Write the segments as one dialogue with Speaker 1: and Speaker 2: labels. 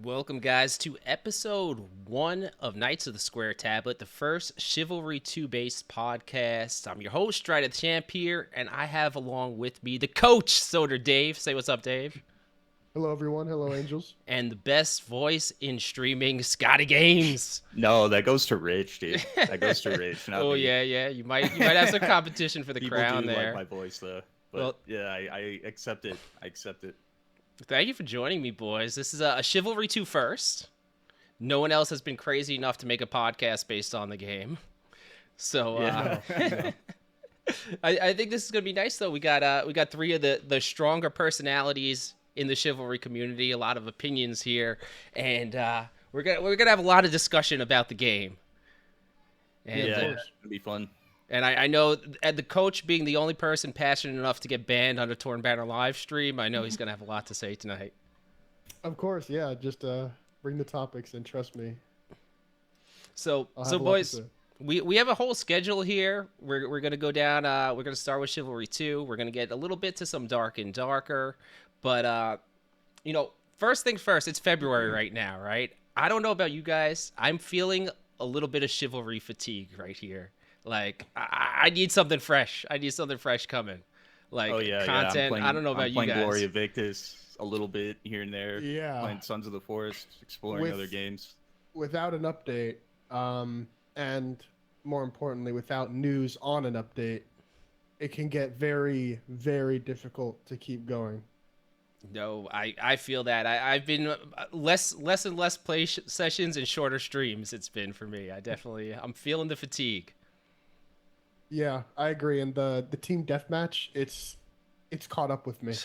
Speaker 1: Welcome, guys, to episode 1 of Knights of the Square Tablet, the first Chivalry 2 based podcast. I'm your host, Strider the Champ here, and I have along with me the coach, Soder Dave. Say what's up, Dave.
Speaker 2: Hello, everyone. Hello, Angels.
Speaker 1: And the best voice in streaming, Scotty Games.
Speaker 3: No, that goes to Rich, dude. That goes to Rich, not
Speaker 1: Oh,
Speaker 3: me.
Speaker 1: yeah. You might have some competition for the
Speaker 3: People
Speaker 1: crown
Speaker 3: do
Speaker 1: there.
Speaker 3: like my voice, though. But
Speaker 1: Well-
Speaker 3: yeah, I accept it. I accept it.
Speaker 1: Thank you for joining me, boys. This is a Chivalry 2 first. No one else has been crazy enough to make a podcast based on the game. So
Speaker 3: Yeah.
Speaker 1: I think this is gonna be nice though. We got three of the stronger personalities in the Chivalry community, a lot of opinions here, and we're gonna have a lot of discussion about the game. And,
Speaker 3: Yeah, it'd be fun.
Speaker 1: and I know the coach being the only person passionate enough to get banned on a Torn Banner live stream, I know he's gonna have a lot to say tonight.
Speaker 2: Of course, yeah. Just bring the topics and trust me.
Speaker 1: So
Speaker 2: I'll have
Speaker 1: so
Speaker 2: a lot to
Speaker 1: boys,
Speaker 2: say.
Speaker 1: we have a whole schedule here. We're gonna go down. We're gonna start with Chivalry 2. We're gonna get a little bit to some Dark and Darker, but first thing first. It's February right now, right? I don't know about you guys. I'm feeling a little bit of Chivalry fatigue right here. Like I need something fresh. I need something fresh coming. Like
Speaker 3: Oh yeah,
Speaker 1: content.
Speaker 3: Yeah.
Speaker 1: I don't know about
Speaker 3: I'm
Speaker 1: you
Speaker 3: playing
Speaker 1: guys.
Speaker 3: Gloria Victus a little bit here and there.
Speaker 2: Yeah.
Speaker 3: Playing Sons of the Forest, exploring
Speaker 2: With-
Speaker 3: other games.
Speaker 2: Without an update, and more importantly, without news on an update, it can get very, very difficult to keep going.
Speaker 1: No, I feel that. I've been less and less sessions and shorter streams. It's been for me. I'm feeling the fatigue.
Speaker 2: Yeah, I agree. And the team deathmatch, it's caught up with me.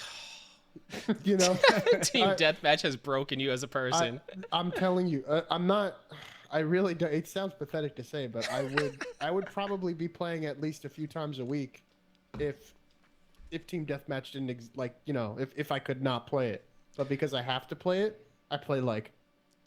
Speaker 2: You know,
Speaker 1: Team
Speaker 2: I-
Speaker 1: deathmatch has broken you as a person.
Speaker 2: I'm telling you, I'm not. I really don't. It sounds pathetic to say, but I would probably be playing at least a few times a week, if Team Deathmatch didn't if I could not play it. But because I have to play it, I play like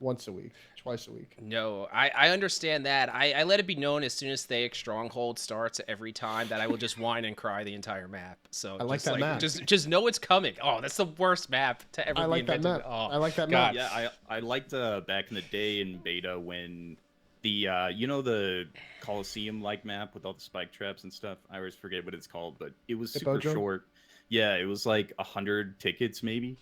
Speaker 2: once a week, twice a week.
Speaker 1: No, I understand that. I let it be known as soon as Thaic Stronghold starts every time that I will just whine and cry the entire map. So
Speaker 2: I like
Speaker 1: just
Speaker 2: that map.
Speaker 1: Just know it's coming. Oh, that's the worst map to ever
Speaker 2: I
Speaker 1: be
Speaker 2: like that
Speaker 1: invented.
Speaker 2: map.
Speaker 1: Oh,
Speaker 2: I like that
Speaker 1: God.
Speaker 2: map.
Speaker 3: Yeah, I liked back in the day in beta when the the Coliseum like map with all the spike traps and stuff. I always forget what it's called, but it was super
Speaker 2: Hippodrome?
Speaker 3: short. Yeah, it was like 100 tickets maybe,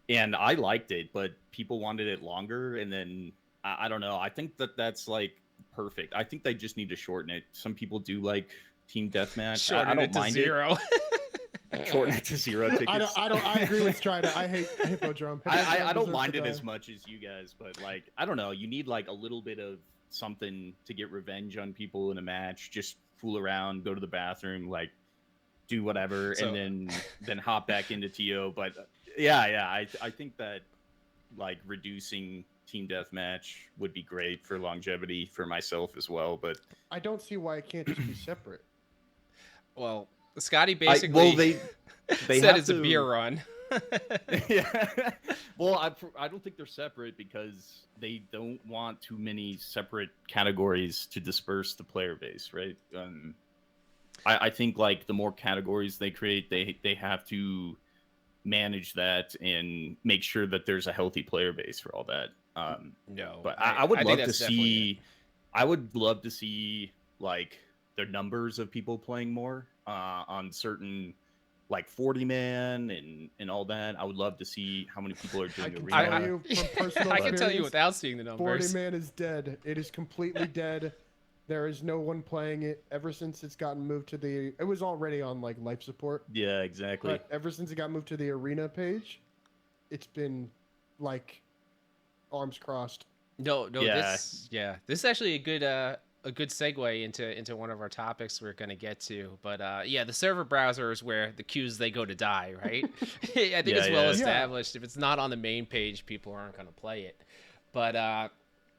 Speaker 3: and I liked it, but people wanted it longer, and then I don't know. I think that's like perfect. I think they just need to shorten it. Some people do like team deathmatch. I
Speaker 1: Shorten
Speaker 3: don't
Speaker 1: it to
Speaker 3: mind
Speaker 1: 0.
Speaker 3: it. Shorten it to 0 tickets.
Speaker 2: I agree with Strider. I hate Hippodrome.
Speaker 3: I
Speaker 2: Hippodrome
Speaker 3: don't
Speaker 2: deserves
Speaker 3: mind
Speaker 2: to
Speaker 3: it
Speaker 2: die.
Speaker 3: as much as you guys, but like I don't know, you need like a little bit of something to get revenge on people in a match. Just fool around, go to the bathroom, like do whatever,
Speaker 1: So-
Speaker 3: and then hop back into TO. But I think that like reducing team deathmatch would be great for longevity for myself as well. But
Speaker 2: I don't see why it can't just be separate.
Speaker 1: Well, Scotty basically
Speaker 3: they
Speaker 1: said
Speaker 3: have
Speaker 1: it's a
Speaker 3: to-
Speaker 1: beer run.
Speaker 3: Yeah. Well, I don't think they're separate because they don't want too many separate categories to disperse the player base, right? I think like the more categories they create, they have to manage that and make sure that there's a healthy player base for all that.
Speaker 1: No,
Speaker 3: But I would
Speaker 1: think
Speaker 3: love to
Speaker 1: that's definitely
Speaker 3: see. I would love to see like the numbers of people playing more on certain like 40 man and all that. I would love to see how many people are
Speaker 2: I
Speaker 3: doing
Speaker 2: can
Speaker 3: arena.
Speaker 2: tell you from personal
Speaker 1: I can tell you
Speaker 2: experience,
Speaker 1: without seeing the
Speaker 2: 40
Speaker 1: numbers.
Speaker 2: man is dead. It is completely dead. There is no one playing it ever since it's gotten moved to the. It was already on like life support,
Speaker 3: Yeah, exactly.
Speaker 2: but ever since it got moved to the arena page, it's been like arms crossed.
Speaker 1: No,
Speaker 3: Yeah.
Speaker 1: this is actually a good segue into one of our topics we're gonna get to. But the server browser is where the queues they go to die, right? I think it's
Speaker 3: Yeah,
Speaker 1: well
Speaker 3: yeah.
Speaker 1: established. If it's not on the main page, people aren't gonna play it. But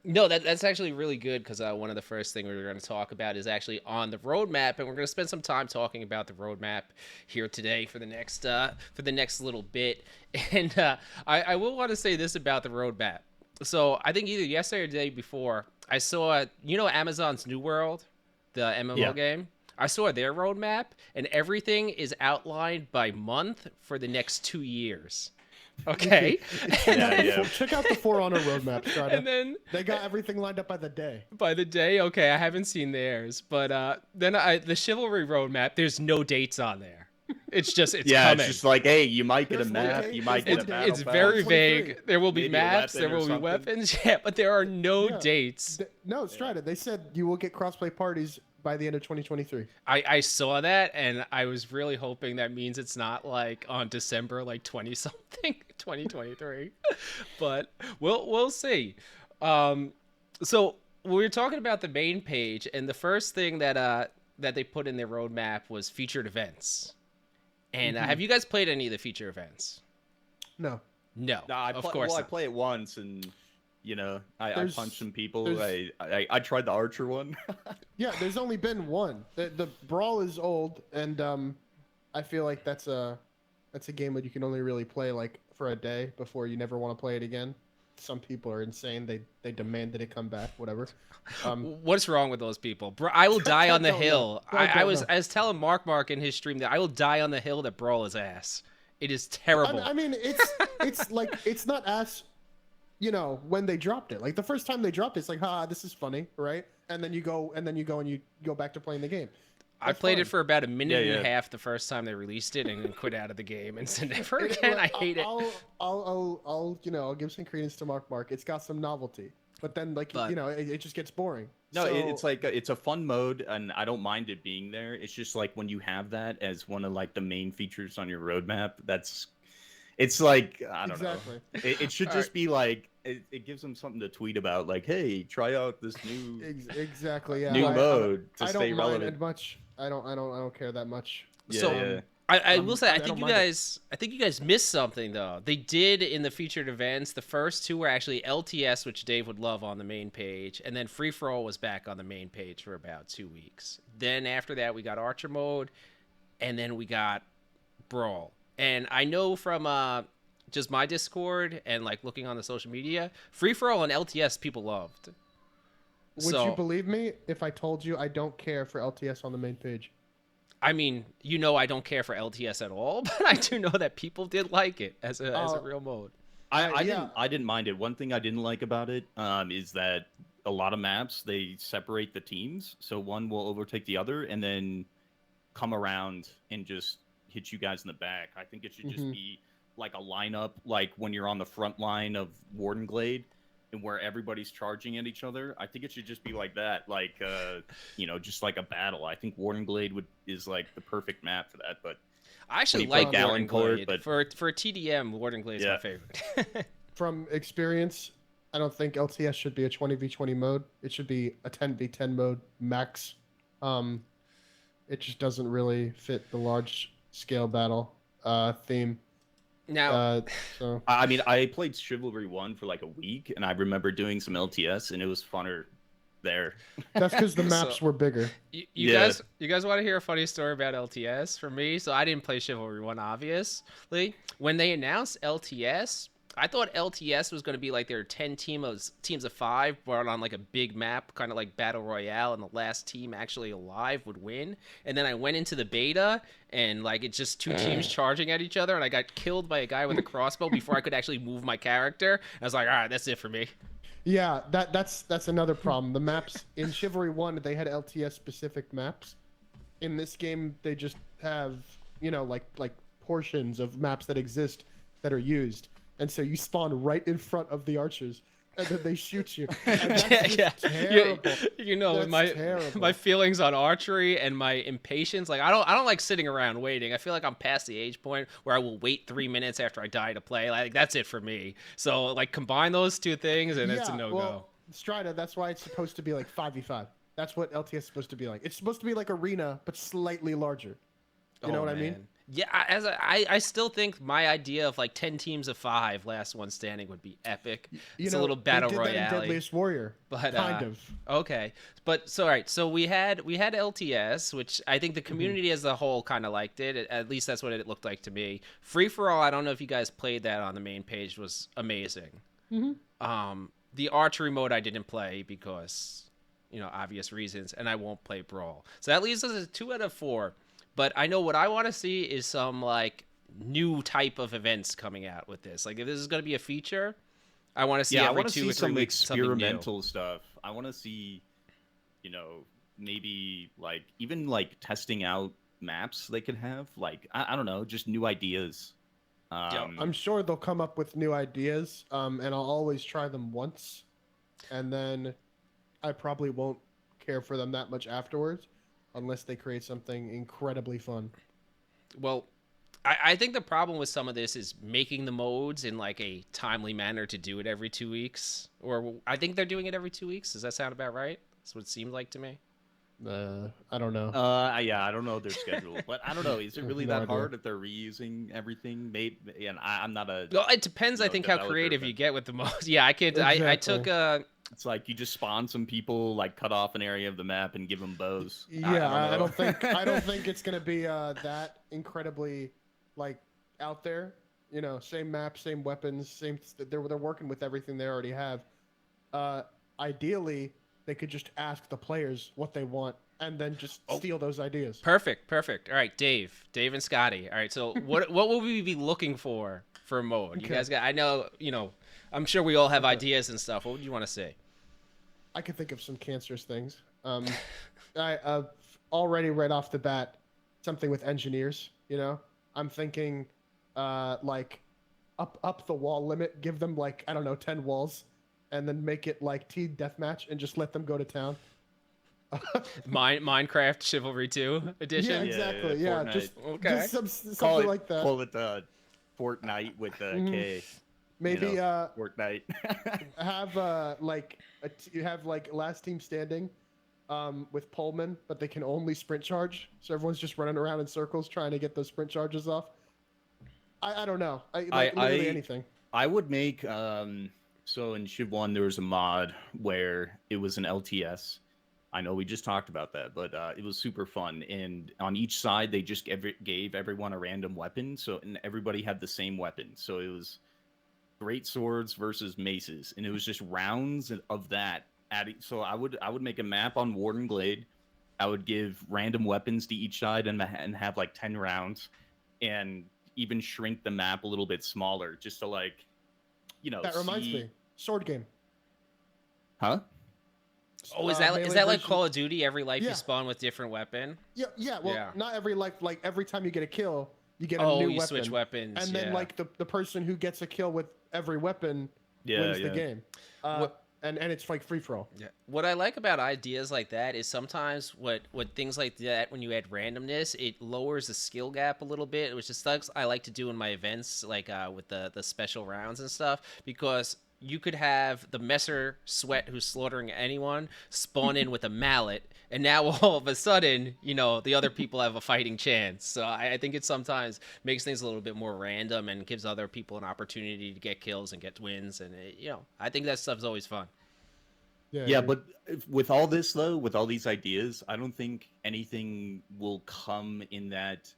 Speaker 1: no, that's actually really good because one of the first things we're going to talk about is actually on the roadmap, and we're going to spend some time talking about the roadmap here today for the next little bit. And I will want to say this about the roadmap. So I think either yesterday or the day before, I saw Amazon's New World, the MMO
Speaker 3: Yeah.
Speaker 1: game. I saw their roadmap, and everything is outlined by month for the next 2 years. Okay.
Speaker 2: Check out the For Honor roadmap, Strider.
Speaker 1: And then
Speaker 2: They got everything lined up by the day.
Speaker 1: by the day, okay, I haven't seen theirs, but then the Chivalry roadmap, there's no dates on there. It's just it's
Speaker 3: yeah,
Speaker 1: coming.
Speaker 3: it's just like, hey, you might get a
Speaker 2: There's one
Speaker 3: map,
Speaker 2: day-
Speaker 3: you might
Speaker 2: there's
Speaker 3: get a
Speaker 2: one day.
Speaker 3: battle
Speaker 1: It's
Speaker 3: pass.
Speaker 1: very
Speaker 2: 23.
Speaker 1: vague. There will be
Speaker 3: Maybe a
Speaker 1: maps,
Speaker 3: weapon
Speaker 1: there
Speaker 3: or
Speaker 1: will be
Speaker 3: something.
Speaker 1: weapons, yeah, but there are no
Speaker 2: Yeah.
Speaker 1: dates.
Speaker 2: No, Strider. They said you will get crossplay parties by the end of 2023.
Speaker 1: I saw that and I was really hoping that means it's not like on December like 20 something 2023. But we'll see. So we were talking about the main page, and the first thing that they put in their roadmap was featured events. And have you guys played any of the feature events?
Speaker 2: No.
Speaker 1: No,
Speaker 3: Nah,
Speaker 1: of course
Speaker 3: I
Speaker 1: not.
Speaker 3: play it once, and I
Speaker 2: There's-
Speaker 3: punched some people.
Speaker 2: there's-
Speaker 3: I tried the archer one.
Speaker 2: Yeah, there's only been one. The Brawl is old, and I feel like that's a game that you can only really play like for a day before you never want to play it again. Some people are insane. They demand that it come back. Whatever.
Speaker 1: What's wrong with those people? Bro, I will die on the
Speaker 2: Don't know.
Speaker 1: hill.
Speaker 2: I
Speaker 1: I
Speaker 2: don't
Speaker 1: was
Speaker 2: know.
Speaker 1: I was telling Mark in his stream that I will die on the hill that Brawl is ass. It is terrible.
Speaker 2: I mean, it's like it's not as, when they dropped it. Like the first time they dropped it, it's like, this is funny, right? And then you go and you go back to playing the game.
Speaker 1: I
Speaker 2: That's
Speaker 1: played it
Speaker 2: fine.
Speaker 1: for about a minute
Speaker 3: Yeah,
Speaker 1: and a
Speaker 3: yeah.
Speaker 1: half the first time they released it, and then quit out of the game and said never again. I hate it.
Speaker 2: I'll give some credence to Mark. It's got some novelty, but then
Speaker 1: But-
Speaker 2: it just gets boring.
Speaker 3: No,
Speaker 2: So-
Speaker 3: it's like it's a fun mode, and I don't mind it being there. It's just like when you have that as one of like the main features on your roadmap, it's like I don't
Speaker 2: Exactly.
Speaker 3: know. It should
Speaker 1: All
Speaker 3: just be like it gives them something to tweet about, like, hey, try out this new
Speaker 2: Exactly. Yeah.
Speaker 3: new
Speaker 2: I-
Speaker 3: mode to
Speaker 2: I
Speaker 3: stay
Speaker 2: don't mind
Speaker 3: relevant.
Speaker 2: it much. I don't care that much.
Speaker 3: Yeah,
Speaker 1: So-
Speaker 3: yeah.
Speaker 1: I will say I
Speaker 2: don't
Speaker 1: think you
Speaker 2: mind it.
Speaker 1: guys missed something though. They did in the featured events. The first two were actually LTS, which Dave would love on the main page, and then Free for All was back on the main page for about 2 weeks. Then after that we got Archer mode, and then we got Brawl. And I know from just my Discord and like looking on the social media, Free for All and LTS people loved.
Speaker 2: Would
Speaker 1: So-
Speaker 2: you believe me if I told you I don't care for LTS on the main page?
Speaker 1: I mean, I don't care for LTS at all, but I do know that people did like it as a real mode.
Speaker 2: Yeah.
Speaker 3: I didn't mind it. One thing I didn't like about it is that a lot of maps they separate the teams, so one will overtake the other and then come around and just hit you guys in the back. I think it should just be like a lineup, like when you're on the front line of Warden Glade and where everybody's charging at each other. I think it should just be like that, like just like a battle. I think Warden Glade is like the perfect map for that, but
Speaker 1: I actually
Speaker 3: When you
Speaker 1: like
Speaker 3: play
Speaker 1: Warden
Speaker 3: Gallencourt,
Speaker 1: Glade.
Speaker 3: but-
Speaker 1: For TDM, Warden Glade is my
Speaker 3: Yeah.
Speaker 1: favorite.
Speaker 2: From experience, I don't think LTS should be a 20v20 mode. It should be a 10v10 mode max. It just doesn't really fit the large scale battle theme.
Speaker 1: Now,
Speaker 2: So
Speaker 3: I mean, I played Chivalry 1 for like a week, and I remember doing some LTS, and it was funner there.
Speaker 2: that's because the maps
Speaker 1: So-
Speaker 2: were bigger.
Speaker 1: you
Speaker 3: Yeah.
Speaker 1: guys want to hear a funny story about LTS for me? So I didn't play Chivalry 1, obviously. When they announced LTS, I thought LTS was going to be like their 10 teams of 5, but on like a big map, kind of like Battle Royale, and the last team actually alive would win. And then I went into the beta, and like it's just two teams charging at each other, and I got killed by a guy with a crossbow before I could actually move my character. I was like, all right, that's it for me.
Speaker 2: Yeah, that's another problem. The maps in Chivalry 1, they had LTS specific maps. In this game, they just have, like portions of maps that exist that are used. And so you spawn right in front of the archers, and then they shoot you. And that's just terrible. That's
Speaker 1: my
Speaker 2: terrible.
Speaker 1: my feelings on archery and my impatience, like I don't like sitting around waiting. I feel like I'm past the age point where I will wait 3 minutes after I die to play. Like that's it for me. So like combine those two things and it's a no-go.
Speaker 2: Well, Strider, that's why it's supposed to be like 5v5. That's what LTS is supposed to be like. It's supposed to be like Arena, but slightly larger. You know what I mean?
Speaker 1: Man. Yeah, I still think my idea of like 10 teams of 5, last one standing would be epic. It's a little battle
Speaker 2: they did that in
Speaker 1: royale.
Speaker 2: Deadliest Warrior,
Speaker 1: But
Speaker 2: kind of.
Speaker 1: Okay, but so all right, so we had LTS, which I think the community as a whole kind of liked it. At least that's what it looked like to me. Free for All, I don't know if you guys played that on the main page, was amazing. The archery mode I didn't play because obvious reasons, and I won't play Brawl. So that leaves us at 2 out of 4. But I know what I want to see is some like new type of events coming out with this. Like if this is going to be a feature, I want to see
Speaker 3: I
Speaker 1: every
Speaker 3: want to
Speaker 1: 2
Speaker 3: see
Speaker 1: or 3
Speaker 3: some
Speaker 1: weeks something new.
Speaker 3: experimental stuff. I want to see, maybe like even like testing out maps they could have. Like I don't know, just new ideas.
Speaker 2: I'm sure they'll come up with new ideas, and I'll always try them once, and then I probably won't care for them that much afterwards, unless they create something incredibly fun.
Speaker 1: Well, I think the problem with some of this is making the modes in like a timely manner to do it every 2 weeks. Or I think they're doing it every 2 weeks. Does that sound about right? That's what it seemed like to me.
Speaker 2: I don't know.
Speaker 3: Yeah, I don't know their schedule, but I don't know. Is it really
Speaker 2: No
Speaker 3: that
Speaker 2: idea.
Speaker 3: hard if they're reusing everything? Maybe, and I'm not a.
Speaker 1: Well, it depends, I think, how
Speaker 3: developer,
Speaker 1: creative
Speaker 3: but
Speaker 1: you get with the modes. Yeah, I could.
Speaker 2: Exactly.
Speaker 1: I took
Speaker 3: It's like you just spawn some people, like cut off an area of the map and give them bows.
Speaker 2: Yeah, I don't
Speaker 3: know.
Speaker 2: think I don't think it's gonna be that incredibly like out there. Same map, same weapons, same. They're working with everything they already have. Ideally, they could just ask the players what they want and then just steal those ideas.
Speaker 1: perfect. All right, Dave and Scotty. All right, so what will we be looking for a mode? You
Speaker 2: Okay.
Speaker 1: guys got. I know. I'm sure we all have ideas and stuff. What would you want to see?
Speaker 2: I can think of some cancerous things. I already right off the bat, something with engineers. I'm thinking, like, up the wall limit. Give them like I don't know 10 walls, and then make it like team deathmatch and just let them go to town.
Speaker 1: Minecraft Chivalry 2
Speaker 2: Yeah,
Speaker 1: edition.
Speaker 2: exactly.
Speaker 3: Yeah,
Speaker 2: Yeah,
Speaker 3: Fortnite.
Speaker 2: just something like that.
Speaker 3: Call it Fortnite with the K.
Speaker 2: Maybe
Speaker 3: Fortnite.
Speaker 2: have you have like last team standing with Pullman, but they can only sprint charge, so everyone's just running around in circles trying to get those sprint charges off. I don't know. Literally anything.
Speaker 3: I would make so in Civ 1 there was a mod where it was an LTS. I know we just talked about that, but it was super fun. And on each side, they just gave everyone a random weapon, and everybody had the same weapon. So it was great swords versus maces, and it was just rounds of that. So I would make a map on Warden Glade. I would give random weapons to each side and have like 10 rounds, and even shrink the map a little bit smaller, just to like,
Speaker 2: That reminds me, sword game.
Speaker 3: Huh?
Speaker 1: Oh, is that like
Speaker 2: version-
Speaker 1: Call of Duty? Every life
Speaker 2: Yeah.
Speaker 1: you spawn with different weapon.
Speaker 2: Yeah. Well,
Speaker 1: Yeah.
Speaker 2: not every like every time you get a kill, you get a
Speaker 1: Oh,
Speaker 2: new
Speaker 1: you
Speaker 2: weapon.
Speaker 1: switch weapons.
Speaker 2: And then
Speaker 1: yeah.
Speaker 2: like the person who gets a kill with every weapon wins the game. And it's like free for all.
Speaker 1: Yeah. What I like about ideas like that is sometimes what things like that, when you add randomness, it lowers the skill gap a little bit, which is stuff I like to do in my events, like with the special rounds and stuff, because you could have the Messer Sweat who's slaughtering anyone spawn in with a mallet, and now all of a sudden, the other people have a fighting chance. So I think it sometimes makes things a little bit more random and gives other people an opportunity to get kills and get wins. And, I think that stuff's always fun.
Speaker 3: Yeah, but with all this though, with all these ideas, I don't think anything will come in that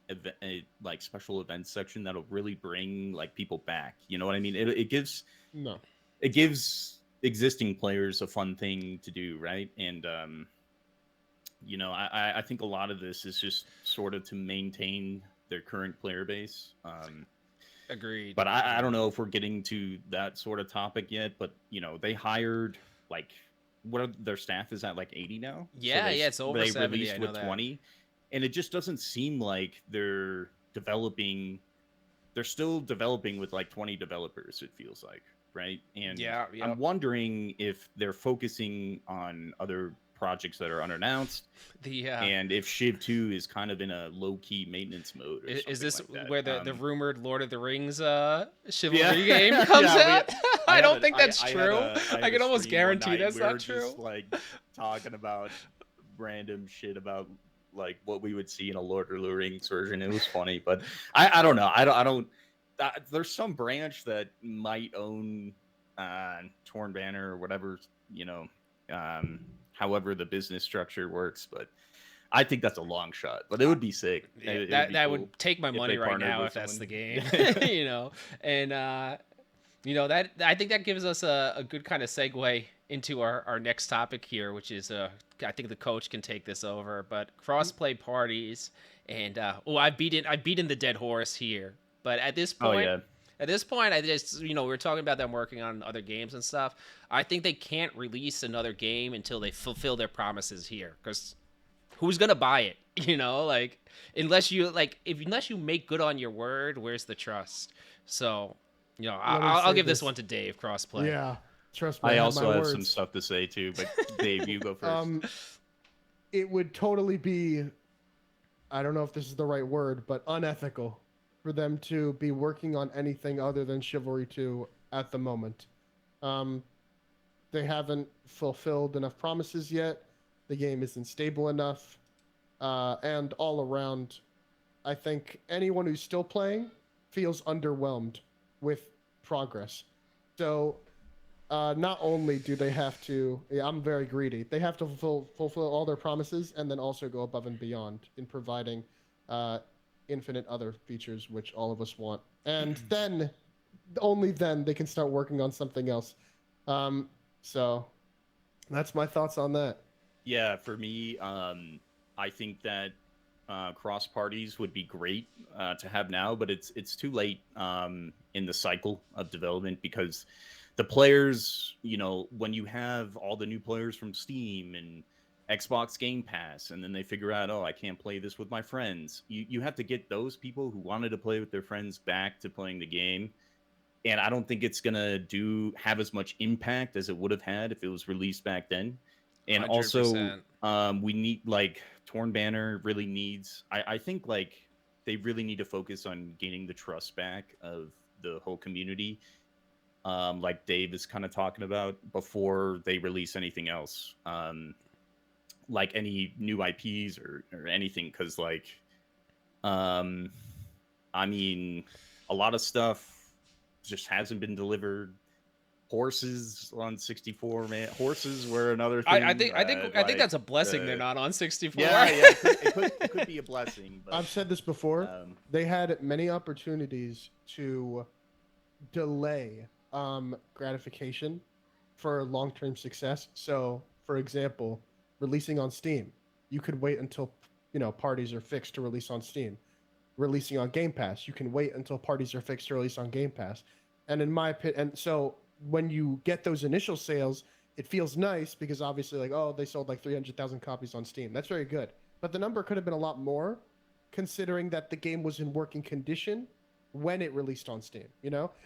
Speaker 3: like special events section that'll really bring like people back. You know what I mean? It gives existing players a fun thing to do, right? And I think a lot of this is just sort of to maintain their current player base.
Speaker 1: Agreed.
Speaker 3: But I don't know if we're getting to that sort of topic yet. But they hired like. Their staff is at like 80 now?
Speaker 1: Yeah, it's over 70.
Speaker 3: Released
Speaker 1: I know
Speaker 3: with
Speaker 1: that.
Speaker 3: 20, and it just doesn't seem like they're developing. They're still developing with like 20 developers. It feels like, right? And
Speaker 1: yeah.
Speaker 3: I'm wondering if they're focusing on other projects that are unannounced, and if Civ 2 is kind of in a low-key maintenance mode. Or
Speaker 1: is this
Speaker 3: like that.
Speaker 1: where the rumored Lord of the Rings Chivalry game comes out? I don't think that's true. I can almost guarantee that's not true.
Speaker 3: Just, like talking about random shit about like what we would see in a Lord of the Rings version. It was funny, but I don't know. I don't. There's some branch that might own Torn Banner or whatever. However the business structure works, but I think that's a long shot. But it would be sick.
Speaker 1: Yeah, that would take my money right now if that's the game. And that I think that gives us a good kind of segue into our next topic here, which is I think the coach can take this over, but crossplay parties. And I've beaten the dead horse here, But at this
Speaker 3: Oh
Speaker 1: point,
Speaker 3: yeah.
Speaker 1: I just, we were talking about them working on other games and stuff. I think they can't release another game until they fulfill their promises here, because who's gonna buy it? Like, unless you make good on your word, where's the trust? So,
Speaker 2: Let me
Speaker 1: I'll
Speaker 2: say
Speaker 1: give this
Speaker 2: this.
Speaker 1: one to Dave. Crossplay.
Speaker 2: Yeah, trust me.
Speaker 3: I
Speaker 2: have
Speaker 3: also
Speaker 2: my
Speaker 3: have some
Speaker 2: words.
Speaker 3: stuff to say too, but Dave, you go first.
Speaker 2: It would totally be, I don't know if this is the right word, but unethical for them to be working on anything other than Chivalry 2 at the moment. They haven't fulfilled enough promises yet. The game isn't stable enough. And all around, I think anyone who's still playing feels underwhelmed with progress. So not only do they have to, I'm very greedy, they have to fulfill all their promises and then also go above and beyond in providing infinite other features, which all of us want. And then, only then, they can start working on something else. So that's my thoughts on that.
Speaker 3: Yeah, for me, I think that cross parties would be great to have now, but it's too late in the cycle of development, because the players, when you have all the new players from Steam and Xbox Game Pass, and then they figure out, oh, I can't play this with my friends. You have to get those people who wanted to play with their friends back to playing the game. And I don't think it's gonna have as much impact as it would have had if it was released back then. And
Speaker 1: 100%.
Speaker 3: also, we need, like, Torn Banner really needs. I think, like, they really need to focus on gaining the trust back of the whole community, like Dave is kind of talking about, before they release anything else, like any new IPs or anything, because, like, I mean, a lot of stuff just hasn't been delivered. Horses on 64, man. Horses were another thing.
Speaker 1: I think that's a blessing they're not on 64.
Speaker 3: Yeah, it could be a blessing. But,
Speaker 2: I've said this before. They had many opportunities to delay gratification for long-term success. So, for example, releasing on Steam, you could wait until parties are fixed to release on Steam. Releasing on Game Pass, you can wait until parties are fixed to release on Game Pass. And in my opinion, and so when you get those initial sales, it feels nice, because obviously, like, oh, they sold like 300,000 copies on Steam. That's very good. But the number could have been a lot more, considering that the game was in working condition when it released on Steam.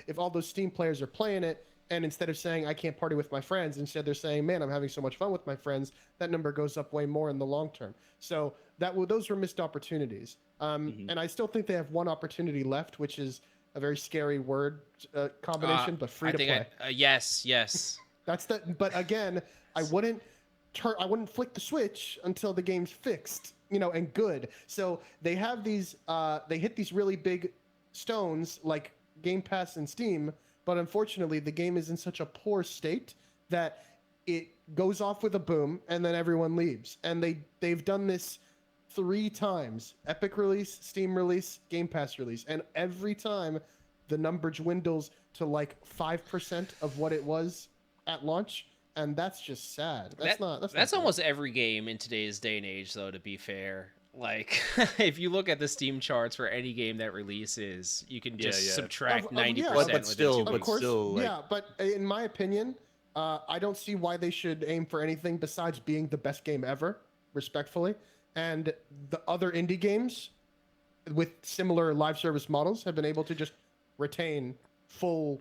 Speaker 2: If all those Steam players are playing it, and instead of saying, I can't party with my friends, instead they're saying, man, I'm having so much fun with my friends, that number goes up way more in the long term. So those were missed opportunities. And I still think they have one opportunity left, which is a very scary word combination, but free to play.
Speaker 1: Yes.
Speaker 2: That's the. But again, I wouldn't flick the switch until the game's fixed, and good. So they have these. They hit these really big stones like Game Pass and Steam, but unfortunately, the game is in such a poor state that it goes off with a boom, and then everyone leaves. And they've done this 3 times: Epic release, Steam release, Game Pass release, and every time the number dwindles to like 5% of what it was at launch, and that's just sad. That's
Speaker 1: almost every game in today's day and age, though, to be fair. Like, if you look at the Steam charts for any game that releases, you can just subtract 90%.
Speaker 3: But still,
Speaker 2: but in my opinion, I don't see why they should aim for anything besides being the best game ever, respectfully. And the other indie games with similar live service models have been able to just retain full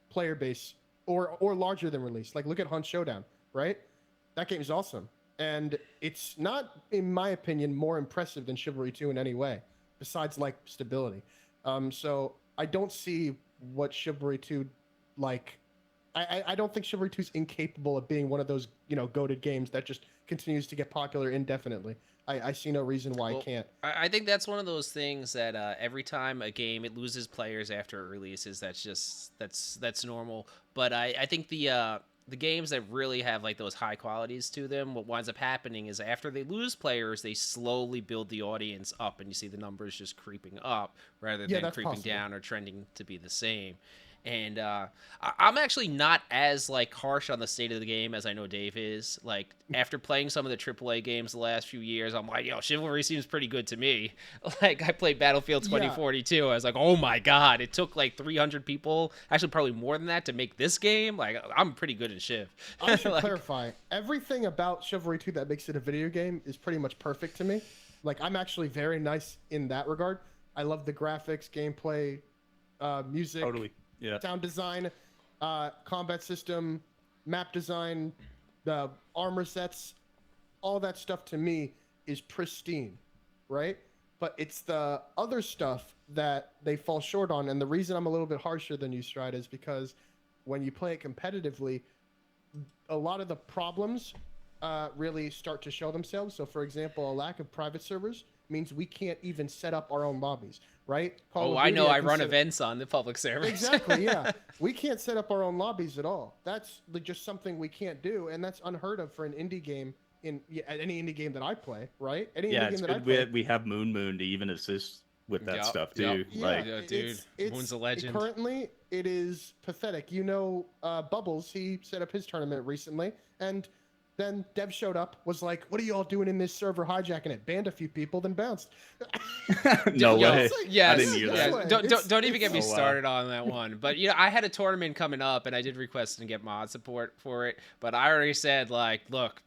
Speaker 2: player base or larger than release. Like, look at Hunt Showdown, right? That game is awesome. And it's not, in my opinion, more impressive than Chivalry 2 in any way, besides, like, stability. So I don't see what Chivalry 2, like... I don't think Chivalry 2 is incapable of being one of those, goated games that just continues to get popular indefinitely. I see no reason why it can't.
Speaker 1: I think that's one of those things that every time a game it loses players after it releases, that's normal. But I think the games that really have like those high qualities to them, what winds up happening is after they lose players, they slowly build the audience up, and you see the numbers just creeping up rather than creeping down or trending to be the same. And I'm actually not as like harsh on the state of the game as I know Dave is. Like after playing some of the AAA games the last few years, I'm like, yo, Chivalry seems pretty good to me. Like I played Battlefield
Speaker 2: Yeah.
Speaker 1: 2042, I was like, oh my god, it took like 300 people, actually probably more than that, to make this game. Like I'm pretty good at Chiv.
Speaker 2: I should
Speaker 1: Like,
Speaker 2: clarify. Everything about Chivalry 2 that makes it a video game is pretty much perfect to me. Like, I'm actually very nice in that regard. I love the graphics, gameplay, music,
Speaker 3: Totally. Yeah.
Speaker 2: sound design, combat system, map design, the armor sets. All that stuff to me is pristine, right? But it's the other stuff that they fall short on. And the reason I'm a little bit harsher than you, Stride, is because when you play it competitively, a lot of the problems really start to show themselves. So, for example, a lack of private servers means we can't even set up our own lobbies, right? Call
Speaker 1: oh,
Speaker 2: of
Speaker 1: I
Speaker 2: Duty,
Speaker 1: know. I
Speaker 2: can
Speaker 1: run
Speaker 2: set-
Speaker 1: events on the public servers.
Speaker 2: Exactly, yeah. We can't set up our own lobbies at all. That's like just something we can't do, and that's unheard of for an indie game. Any indie game that I play, right? Any
Speaker 3: Yeah,
Speaker 2: indie
Speaker 3: it's
Speaker 2: game that I
Speaker 3: good.
Speaker 2: play.
Speaker 3: We have Moon to even assist with that
Speaker 1: Yup,
Speaker 3: stuff
Speaker 1: yup.
Speaker 3: too.
Speaker 2: Yeah,
Speaker 3: Like,
Speaker 1: Yeah, dude, Moon's a legend.
Speaker 2: Currently, it is pathetic. You know, Bubbles, he set up his tournament recently, and then Dev showed up, was like, "What are you all doing in this server, hijacking it?" Banned a few people, then bounced.
Speaker 3: no
Speaker 1: Yo,
Speaker 3: way.
Speaker 1: Yes,
Speaker 3: I didn't hear
Speaker 1: yes.
Speaker 3: that.
Speaker 1: Don't even get me
Speaker 3: Oh, wow.
Speaker 1: started on that one. But you know, I had a tournament coming up, and I did request and get mod support for it. But I already said, like, look,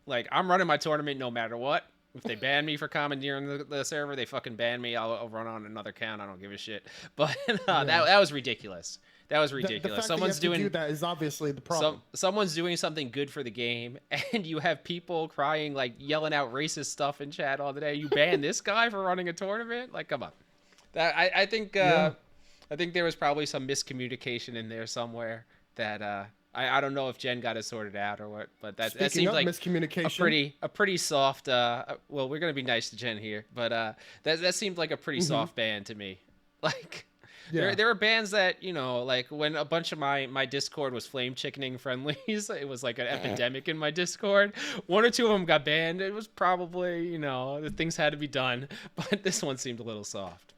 Speaker 1: like I'm running my tournament no matter what. If they ban me for commandeering the server, they fucking ban me. I'll run on another account. I don't give a shit. But that was ridiculous. That was
Speaker 2: The
Speaker 1: ridiculous.
Speaker 2: fact
Speaker 1: Someone's
Speaker 2: that you have
Speaker 1: doing
Speaker 2: to do that is obviously the problem.
Speaker 1: someone's doing something good for the game, and you have people crying, like yelling out racist stuff in chat all the day. You ban this guy for running a tournament? Like, come on. I think
Speaker 2: Yeah.
Speaker 1: I think there was probably some miscommunication in there somewhere that I don't know if Jen got it sorted out or what, but that
Speaker 2: Speaking
Speaker 1: seemed
Speaker 2: of
Speaker 1: like
Speaker 2: miscommunication,
Speaker 1: a pretty soft. Well, we're gonna be nice to Jen here, but that seemed like a pretty soft ban to me. Like.
Speaker 2: Yeah.
Speaker 1: There were bands that, you know, like when a bunch of my Discord was flame chickening friendlies, it was like an epidemic in my Discord. One or two of them got banned. It was probably, you know, the things had to be done, but this one seemed a little soft.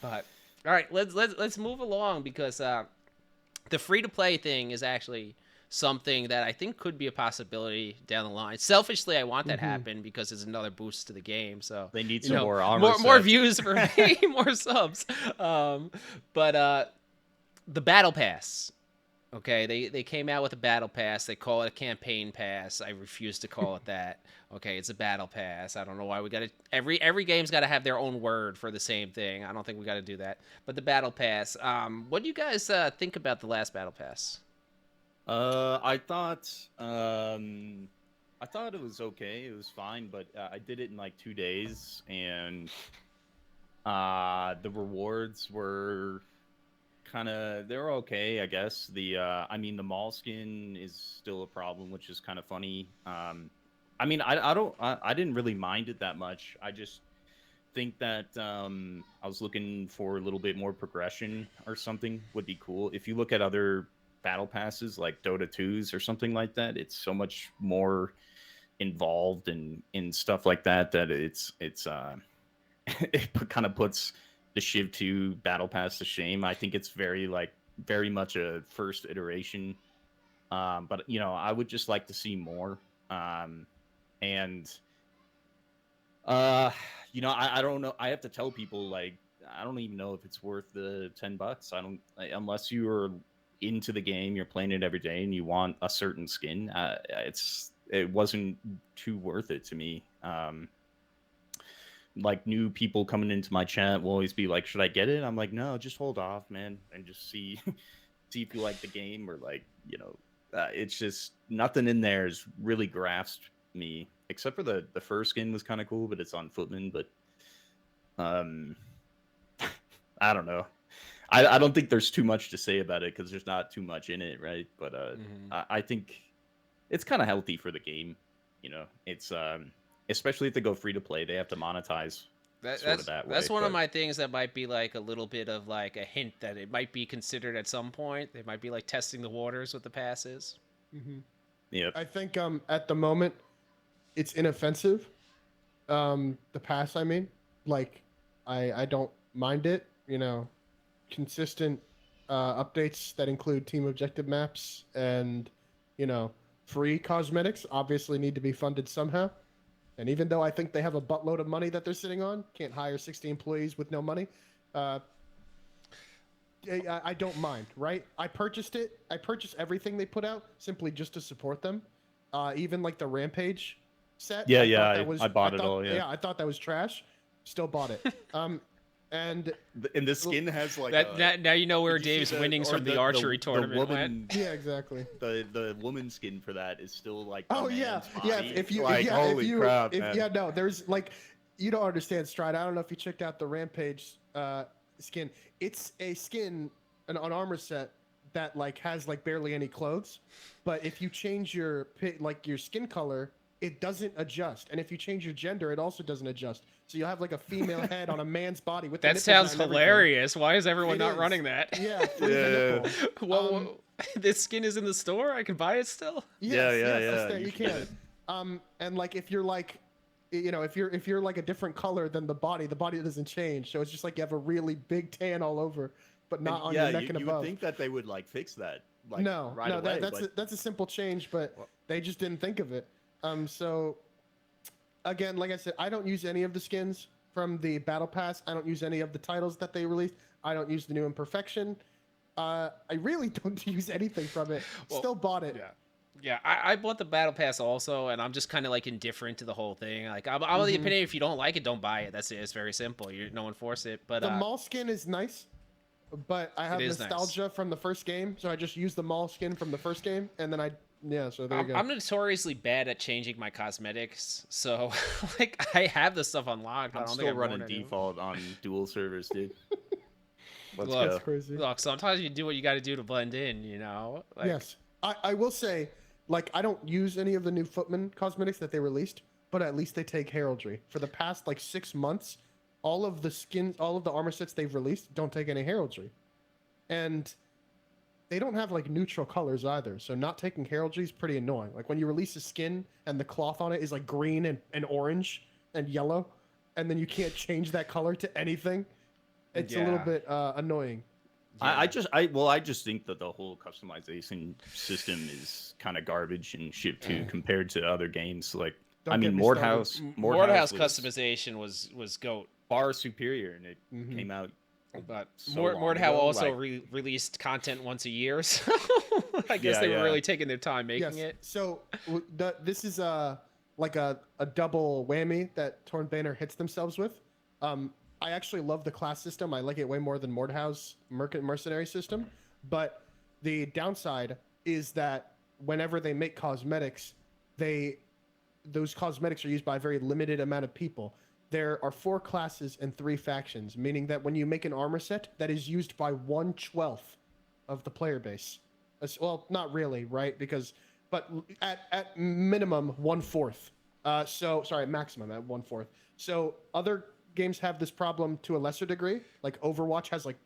Speaker 1: But all right, let's move along because the free to play thing is actually something that I think could be a possibility down the line. Selfishly, I want that happen because it's another boost to the game. So
Speaker 3: They need
Speaker 1: you
Speaker 3: some
Speaker 1: know,
Speaker 3: more armor
Speaker 1: more
Speaker 3: sets.
Speaker 1: views for me, more subs. But the battle pass. Okay, they came out with a battle pass. They call it a campaign pass. I refuse to call it that. Okay, it's a battle pass. I don't know why we got to. Every game's got to have their own word for the same thing. I don't think we got to do that. But the battle pass. What do you guys think about the last battle pass?
Speaker 3: I thought it was okay. It was fine, but I did it in like 2 days, and the rewards were they're okay, I guess. I mean, the mall skin is still a problem, which is kind of funny. I mean, I didn't really mind it that much. I just think that I was looking for a little bit more progression or something would be cool. If you look at other battle passes like Dota 2s or something like that, it's so much more involved in stuff like that it's it kind of puts the Shiv 2 battle pass to shame. I think it's very much a first iteration, but you know, I would just like to see more. And you know, I don't know, I have to tell people, like, I don't even know if it's worth the $10. Unless you are into the game, you're playing it every day, and you want a certain skin. It wasn't too worth it to me. Like, new people coming into my chat will always be like, "Should I get it?" I'm like, "No, just hold off, man, and just see if you like the game," or like, you know, it's just nothing in there has really grasped me, except for the first skin was kind of cool, but it's on Footman. But I don't know. I don't think there's too much to say about it because there's not too much in it, right? But I think it's kind of healthy for the game. You know, it's especially if they go free to play, they have to monetize
Speaker 1: that's one of my things that might be like a little bit of like a hint that it might be considered at some point. They might be like testing the waters with the passes.
Speaker 3: Yeah,
Speaker 2: I think at the moment it's inoffensive. The pass, I mean, like I don't mind it. You know, consistent updates that include team objective maps and, free cosmetics obviously need to be funded somehow. And even though I think they have a buttload of money that they're sitting on, can't hire 60 employees with no money, I don't mind, right? I purchased it. I purchased everything they put out simply just to support them. Even like the Rampage set.
Speaker 3: I bought it all.
Speaker 2: Yeah, I thought that was trash. Still bought it. And
Speaker 3: the skin has like
Speaker 1: now you know where Dave's winnings from the archery tournament went.
Speaker 2: Yeah, exactly.
Speaker 3: The woman skin for that is still like
Speaker 2: yeah. If you there's like, you don't understand, Stride. I don't know if you checked out the Rampage skin. It's a skin, an armor set that like has like barely any clothes, but if you change your skin color, it doesn't adjust, and if you change your gender, it also doesn't adjust. So you'll have like a female head on a man's body with
Speaker 1: that sounds hilarious. Why is everyone not running that?
Speaker 2: Yeah.
Speaker 1: Well, this skin is in the store. I can buy it still.
Speaker 2: Yes, you can. And like if you're like, if you're like a different color than the body doesn't change. So it's just like you have a really big tan all over, but not on your neck and above.
Speaker 3: You would think that they would like fix that. Like,
Speaker 2: no,
Speaker 3: away,
Speaker 2: that's a simple change, but they just didn't think of it. So again, like I said, I don't use any of the skins from the Battle Pass. I don't use any of the titles that they released. I don't use the new Imperfection. I really don't use anything from it. Still bought it.
Speaker 1: Yeah, I bought the Battle Pass also, and I'm just kind of like indifferent to the whole thing. Like, I'm of the opinion, if you don't like it, don't buy it. That's it. It's very simple. No one force it. But
Speaker 2: the mall skin is nice, but I have nostalgia from the first game, so I just use the mall skin from the first game, and then so there you go.
Speaker 1: I'm notoriously bad at changing my cosmetics, so like I have the stuff unlocked.
Speaker 3: I'm still running default on dual servers, dude.
Speaker 2: Let's go. That's crazy.
Speaker 1: Look, sometimes you do what you got to do to blend in, Like,
Speaker 2: yes, I will say, like, I don't use any of the new Footman cosmetics that they released, but at least they take heraldry. For the past like 6 months, all of the armor sets they've released don't take any heraldry, and they don't have like neutral colors either. So not taking heraldry is pretty annoying. Like when you release a skin and the cloth on it is like green and orange and yellow, and then you can't change that color to anything. It's a little bit annoying.
Speaker 3: Yeah. I just think that the whole customization system is kind of garbage and shit too compared to other games. Like, Mordhaus
Speaker 1: customization was GOAT.
Speaker 3: Far superior, and it came out.
Speaker 1: But Mordhau also released content once a year, so I guess they were really taking their time making it.
Speaker 2: So this is like a double whammy that Torn Banner hits themselves with. I actually love the class system. I like it way more than Mordhau's mercenary system. But the downside is that whenever they make cosmetics, those cosmetics are used by a very limited amount of people. There are 4 classes and 3 factions, meaning that when you make an armor set, that is used by 1/12 of the player base. Well, not really, right? But at minimum 1/4. Maximum at 1/4. So other games have this problem to a lesser degree. Like Overwatch has like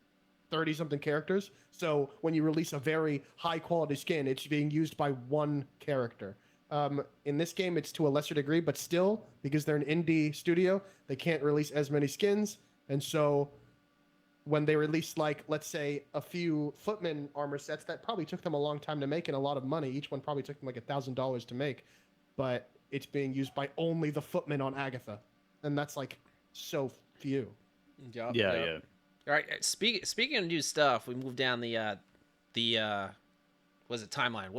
Speaker 2: 30-something characters. So when you release a very high-quality skin, it's being used by 1 character. In this game, it's to a lesser degree, but still, because they're an indie studio, they can't release as many skins. And so when they release, like, let's say, a few Footman armor sets, that probably took them a long time to make and a lot of money. Each one probably took them like $1,000 to make. But it's being used by only the Footman on Agatha. And that's, like, so few.
Speaker 1: Yeah. All right, speaking of new stuff, we moved down the was it timeline?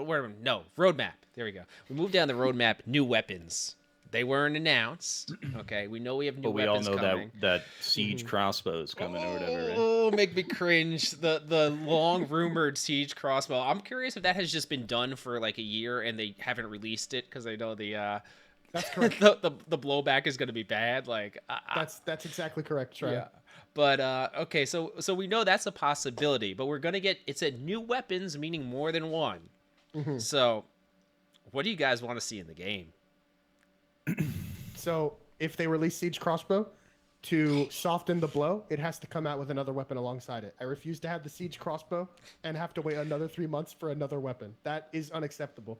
Speaker 1: Roadmap. There we go. We moved down the roadmap. New weapons. They weren't announced. Okay, we know we have new weapons coming.
Speaker 3: But we all know that siege crossbow is coming or whatever. Right?
Speaker 1: Oh, make me cringe. The long rumored siege crossbow. I'm curious if that has just been done for like a year and they haven't released it because they know
Speaker 2: that's correct.
Speaker 1: the blowback is going to be bad. Like
Speaker 2: that's exactly correct. Trey.
Speaker 1: Yeah. But okay, so we know that's a possibility, but we're gonna get new weapons, meaning more than one. Mm-hmm. So, what do you guys want to see in the game?
Speaker 2: So, if they release siege crossbow to soften the blow, it has to come out with another weapon alongside it. I refuse to have the siege crossbow and have to wait another 3 months for another weapon. That is unacceptable.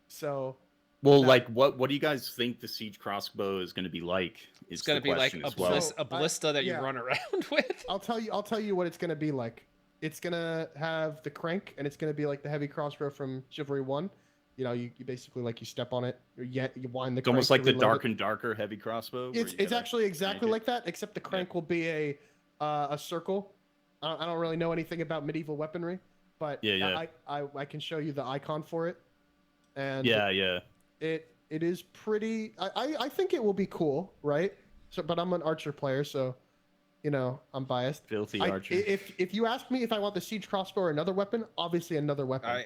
Speaker 2: So.
Speaker 3: Well, what do you guys think the siege crossbow is going to be like?
Speaker 1: It's going to be like a ballista that you run around with.
Speaker 2: I'll tell you what it's going to be like. it's gonna have the crank, and it's gonna be like the heavy crossbow from Chivalry 1. You know, you basically like you step on it, you wind the.
Speaker 3: It's almost like the Dark and Darker heavy crossbow.
Speaker 2: It's actually exactly like that, except the crank will be a circle. I don't really know anything about medieval weaponry, but I can show you the icon for it. And it is pretty. I think it will be cool, right? So, but I'm an archer player, so you know I'm biased.
Speaker 3: Filthy archer.
Speaker 2: If you ask me if I want the siege crossbow or another weapon, obviously another weapon.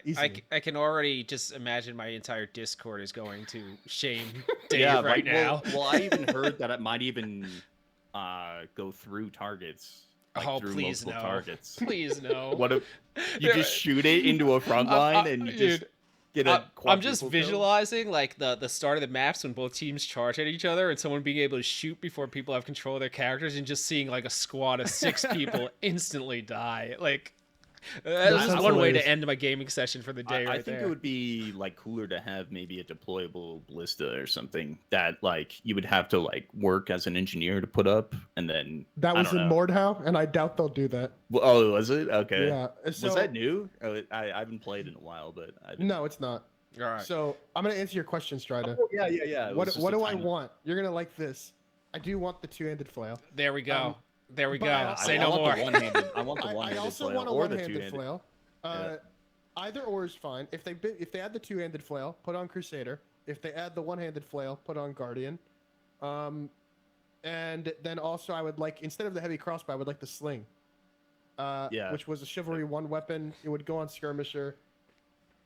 Speaker 1: I can already just imagine my entire Discord is going to shame Dave right now.
Speaker 3: Well, I even heard that it might even go through targets. Like through
Speaker 1: please
Speaker 3: multiple targets.
Speaker 1: Please no.
Speaker 3: What if you just shoot it into a front line and you just get a
Speaker 1: I'm just
Speaker 3: kill?
Speaker 1: visualizing like the start of the maps when both teams charge at each other and someone being able to shoot before people have control of their characters and just seeing like a squad of 6 people instantly die. Like that's just one way to end my gaming session for the day.
Speaker 3: I think it would be like cooler to have maybe a deployable ballista or something that like you would have to like work as an engineer to put up, and then
Speaker 2: that was in Mordhau, and I doubt they'll do that.
Speaker 3: Well, oh, was it? Okay.
Speaker 2: Yeah. So,
Speaker 3: was that new? Oh, I haven't played in a while, but
Speaker 2: no, it's not.
Speaker 1: All right.
Speaker 2: So I'm gonna answer your question, Strida.
Speaker 3: Oh, yeah.
Speaker 2: What do I want? You're gonna like this. I do want the two-handed flail.
Speaker 1: There we go. There we go. Say no more.
Speaker 3: I want the one-handed
Speaker 2: I also
Speaker 3: flail
Speaker 2: want a
Speaker 3: or the
Speaker 2: one-handed
Speaker 3: two-handed
Speaker 2: flail. Either or is fine. If they add the two-handed flail, put on Crusader. If they add the one-handed flail, put on Guardian. And then also I would like, instead of the heavy crossbow, I would like the sling. Which was a Chivalry 1 weapon. It would go on Skirmisher.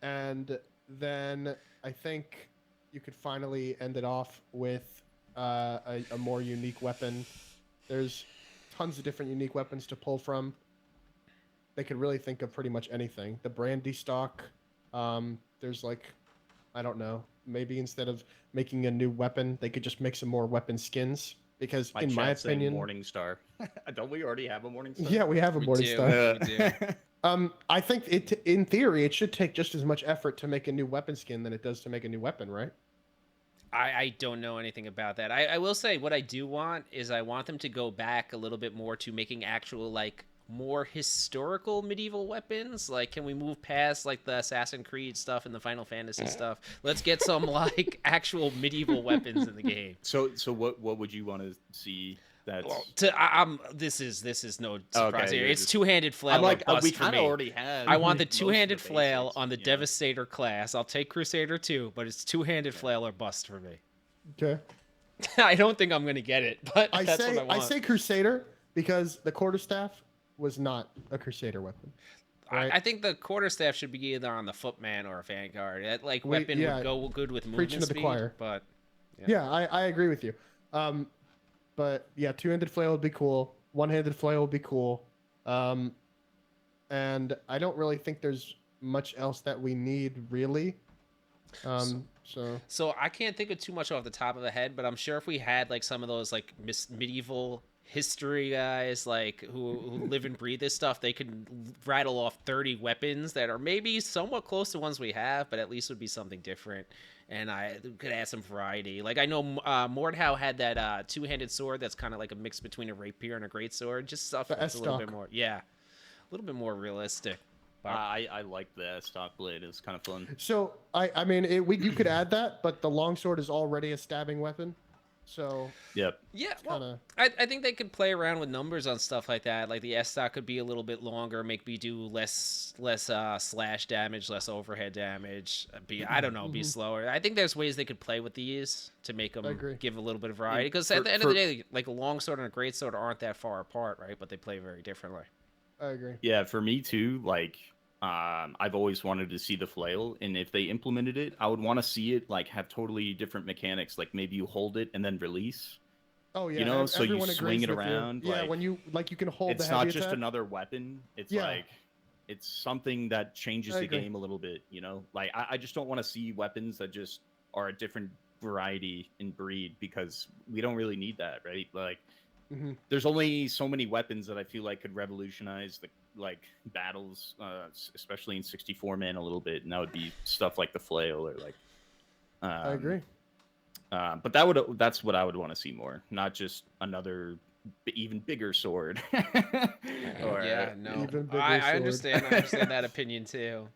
Speaker 2: And then I think you could finally end it off with a more unique weapon. There's tons of different unique weapons to pull from. They could really think of pretty much anything. The brandy stock. There's like, I don't know. Maybe instead of making a new weapon, they could just make some more weapon skins. Because in my opinion,
Speaker 3: Morningstar. Don't we already have a Morningstar?
Speaker 2: Yeah, we have a Morningstar.
Speaker 1: We do.
Speaker 2: I think in theory, it should take just as much effort to make a new weapon skin than it does to make a new weapon, right?
Speaker 1: I don't know anything about that. I will say what I do want is I want them to go back a little bit more to making actual like more historical medieval weapons. Like, can we move past like the Assassin's Creed stuff and the Final Fantasy stuff? Let's get some like actual medieval weapons in the game.
Speaker 3: So what would you want to see?
Speaker 1: This is no surprise here. It's two-handed flail.
Speaker 3: I'm like,
Speaker 1: or bust
Speaker 3: we
Speaker 1: for
Speaker 3: kind
Speaker 1: me.
Speaker 3: of already have.
Speaker 1: I want the two-handed flail on the Devastator class. I'll take Crusader too, but it's two-handed flail or bust for me.
Speaker 2: Okay.
Speaker 1: I don't think I'm gonna get it, but that's what I want.
Speaker 2: I say Crusader because the quarterstaff was not a Crusader weapon. Right?
Speaker 1: I think the quarterstaff should be either on the Footman or a Vanguard. That weapon would go good with movement
Speaker 2: preaching to the
Speaker 1: speed.
Speaker 2: choir.
Speaker 1: But
Speaker 2: I agree with you. But yeah, two-handed flail would be cool. One-handed flail would be cool. And I don't really think there's much else that we need really.
Speaker 1: So I can't think of too much off the top of the head, but I'm sure if we had like some of those like medieval history guys like who live and breathe this stuff, they could rattle off 30 weapons that are maybe somewhat close to ones we have, but at least would be something different. And I could add some variety. Like I know Mordhau had that two-handed sword that's kind of like a mix between a rapier and a greatsword. Just stuff that's a little bit more, a little bit more realistic.
Speaker 3: I like the stock blade. It's kind of fun.
Speaker 2: So I mean, you could add that, but the longsword is already a stabbing weapon. So
Speaker 1: yeah, well, I think they could play around with numbers on stuff like that. Like the S stock could be a little bit longer, make me do less slash damage, less overhead damage. Be slower. I think there's ways they could play with these to make them give a little bit of variety. Because at the end of the day, like a longsword and a greatsword aren't that far apart, right? But they play very differently.
Speaker 2: I agree.
Speaker 3: Yeah, for me too. Like, I've always wanted to see the flail, and if they implemented it, I would want to see it like have totally different mechanics. Like maybe you hold it and then release.
Speaker 2: Oh yeah,
Speaker 3: you know, so you swing it around.
Speaker 2: Yeah, when you can hold.
Speaker 3: It's
Speaker 2: the heavy
Speaker 3: not just
Speaker 2: attack.
Speaker 3: another weapon. It's like it's something that changes the game a little bit. You know, like I just don't want to see weapons that just are a different variety in breed because we don't really need that, right? Like.
Speaker 2: Mm-hmm.
Speaker 3: There's only so many weapons that I feel like could revolutionize the battles, especially in 64-man a little bit, and that would be stuff like the flail or like.
Speaker 2: I agree.
Speaker 3: But that's what I would want to see more, not just another even bigger sword. Or
Speaker 1: Yeah, no,
Speaker 2: Even bigger
Speaker 1: I
Speaker 2: sword.
Speaker 1: understand. I understand that opinion too.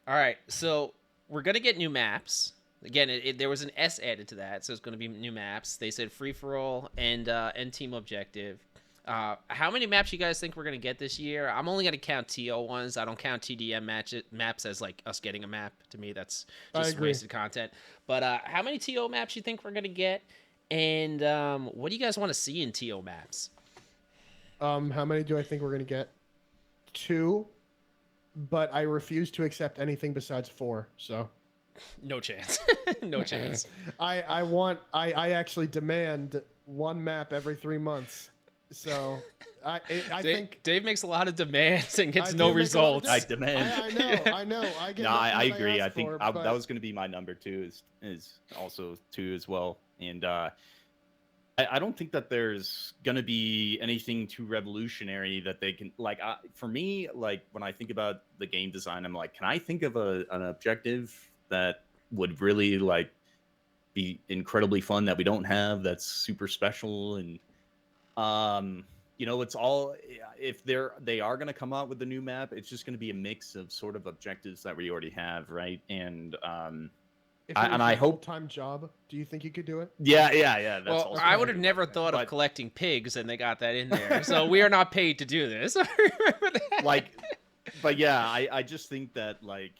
Speaker 1: All right, so we're gonna get new maps. Again, there was an S added to that, so it's gonna be new maps. They said free for all and team objective. How many maps you guys think we're gonna get this year? I'm only gonna count TO ones. I don't count TDM maps as like us getting a map. To me, that's
Speaker 2: I
Speaker 1: just
Speaker 2: agree.
Speaker 1: wasted content. But how many TO maps you think we're gonna get? And what do you guys want to see in TO maps?
Speaker 2: How many do I think we're gonna get? 2, but I refuse to accept anything besides 4. So
Speaker 1: No chance. No chance.
Speaker 2: I actually demand 1 map every 3 months. So I think
Speaker 1: Dave makes a lot of demands and gets
Speaker 2: I
Speaker 1: no
Speaker 2: do make a lot of
Speaker 1: results.
Speaker 3: I demand.
Speaker 2: I know. I get
Speaker 3: No,
Speaker 2: nothing
Speaker 3: I
Speaker 2: that
Speaker 3: agree. I
Speaker 2: ask
Speaker 3: think
Speaker 2: for,
Speaker 3: that
Speaker 2: but
Speaker 3: was going to be my number 2. Is also 2 as well. And I don't think that there's going to be anything too revolutionary that they can like. For me, like when I think about the game design, I'm like, can I think of an objective that would really like be incredibly fun that we don't have, that's super special? And it's all, if they are going to come out with the new map, it's just going to be a mix of sort of objectives that we already have, right? And
Speaker 2: if it was
Speaker 3: I
Speaker 2: your
Speaker 3: hope,
Speaker 2: full-time job, do you think you could do it?
Speaker 3: yeah. That's
Speaker 1: Well,
Speaker 3: also
Speaker 1: I
Speaker 3: gonna
Speaker 1: would have
Speaker 3: be
Speaker 1: never
Speaker 3: one thing.
Speaker 1: thought of
Speaker 3: But,
Speaker 1: collecting pigs, and they got that in there. So we are not paid to do this. Remember that?
Speaker 3: like, but yeah, I just think that like,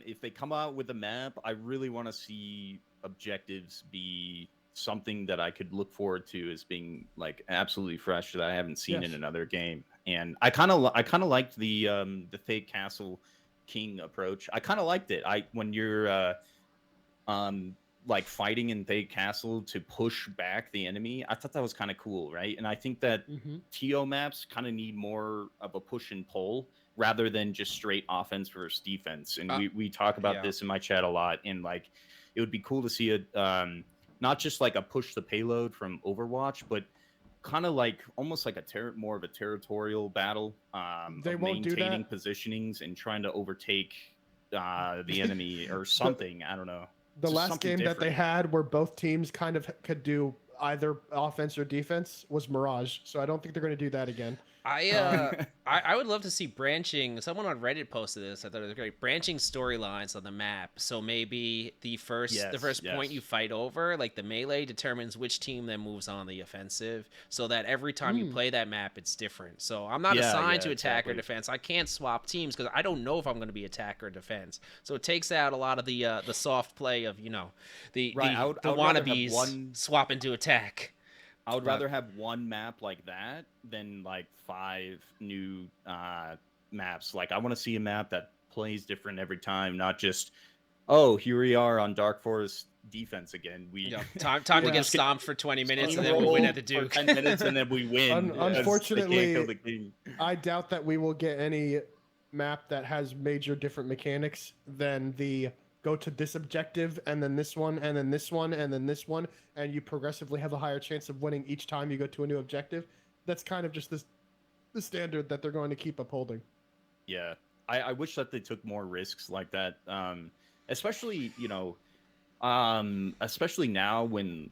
Speaker 3: if they come out with a map, I really want to see objectives be something that I could look forward to as being like absolutely fresh that I haven't seen
Speaker 2: Yes.
Speaker 3: in another game. And I kind of liked the fake castle king approach. I kind of liked it. When you're like fighting in Thake Castle to push back the enemy, I thought that was kind of cool, right? And I think that
Speaker 2: Mm-hmm.
Speaker 3: TO maps kind of need more of a push and pull rather than just straight offense versus defense. And we talk about
Speaker 1: yeah.
Speaker 3: this in my chat a lot. And like, it would be cool to see a not just like a push the payload from Overwatch, but kind of like almost like more of a territorial battle.
Speaker 2: They
Speaker 3: of
Speaker 2: won't do
Speaker 3: maintaining
Speaker 2: that.
Speaker 3: positionings and trying to overtake the enemy or something. I don't know.
Speaker 2: The
Speaker 3: Just
Speaker 2: last
Speaker 3: something
Speaker 2: game that they
Speaker 3: different.
Speaker 2: had where both teams kind of could do either offense or defense was Mirage. So I don't think they're going to do that again.
Speaker 1: I would love to see branching. Someone on Reddit posted this. I thought it was great. Branching storylines on the map. So maybe the first point you fight over, like the melee, determines which team then moves on the offensive. So that every time you play that map, it's different. So I'm not assigned to attack or defense. I can't swap teams because I don't know if I'm going to be attack or defense. So it takes out a lot of the soft play of the wannabes swapping to attack.
Speaker 3: I would rather have one map like that than like 5 new maps. Like I want to see a map that plays different every time, not just, oh, here we are on Dark Forest defense again.
Speaker 1: Time to get stomped for 20 minutes and then we win at the Duke.
Speaker 3: For 10 minutes and then we win.
Speaker 2: Unfortunately, I doubt that we will get any map that has major different mechanics than the go to this objective and then this one and then this one and then this one, and you progressively have a higher chance of winning each time you go to a new objective. That's kind of just the standard that they're going to keep upholding.
Speaker 3: Yeah, I wish that they took more risks like that, especially especially now when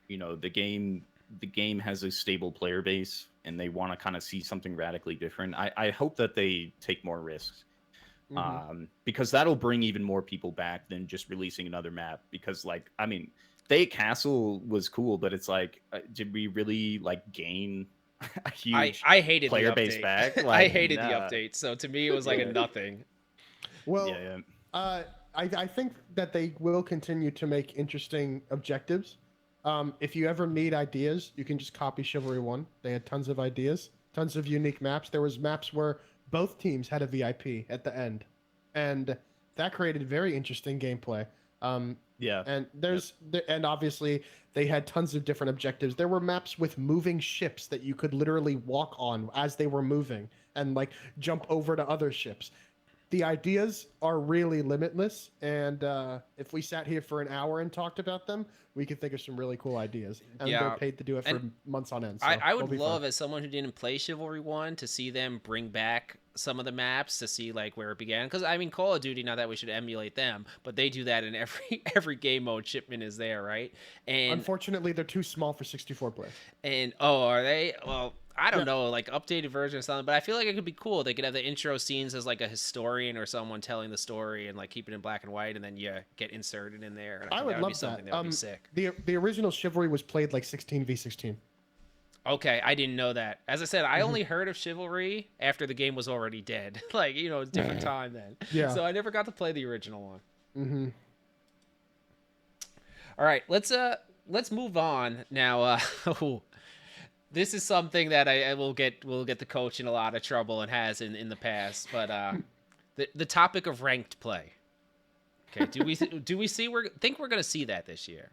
Speaker 3: the game has a stable player base and they want to kind of see something radically different. I hope that they take more risks. Because that'll bring even more people back than just releasing another map. Because Thake Castle was cool, but it's like, did we really like gain a huge
Speaker 1: I hated
Speaker 3: player
Speaker 1: the
Speaker 3: base
Speaker 1: update.
Speaker 3: back?
Speaker 1: I hated the update, so to me it was like a nothing.
Speaker 2: Well, I think that they will continue to make interesting objectives. If you ever need ideas, you can just copy Chivalry 1. They had tons of ideas, tons of unique maps. There was maps where both teams had a VIP at the end, and that created very interesting gameplay. And and obviously they had tons of different objectives. There were maps with moving ships that you could literally walk on as they were moving and like jump over to other ships. The ideas are really limitless, and if we sat here for an hour and talked about them, we could think of some really cool ideas. And
Speaker 1: Yeah.
Speaker 2: they're paid to do it for months on end. So
Speaker 1: I
Speaker 2: we'll
Speaker 1: would
Speaker 2: be
Speaker 1: love,
Speaker 2: fine.
Speaker 1: as someone who didn't play Chivalry 1, to see them bring back some of the maps to see like where it began. Because I mean, Call of Duty, not that we should emulate them, but they do that in every game mode. Shipment is there, right? And
Speaker 2: Unfortunately, they're too small for 64 players.
Speaker 1: And are they? Well, I don't know, like updated version or something. But I feel like it could be cool. They could have the intro scenes as like a historian or someone telling the story and like keep it in black and white, and then you get inserted in there. And
Speaker 2: I
Speaker 1: think
Speaker 2: would
Speaker 1: that would
Speaker 2: love
Speaker 1: be something
Speaker 2: that.
Speaker 1: that would be sick.
Speaker 2: The original Chivalry was played like 16v16.
Speaker 1: Okay, I didn't know that. As I said, I only heard of Chivalry after the game was already dead. Like, you know, different time then.
Speaker 2: Yeah.
Speaker 1: So I never got to play the original one.
Speaker 2: Mm-hmm.
Speaker 1: All right, let's move on now. This is something that I will get the coach in a lot of trouble and has in the past. But the topic of ranked play. Okay, do we think we're gonna see that this year?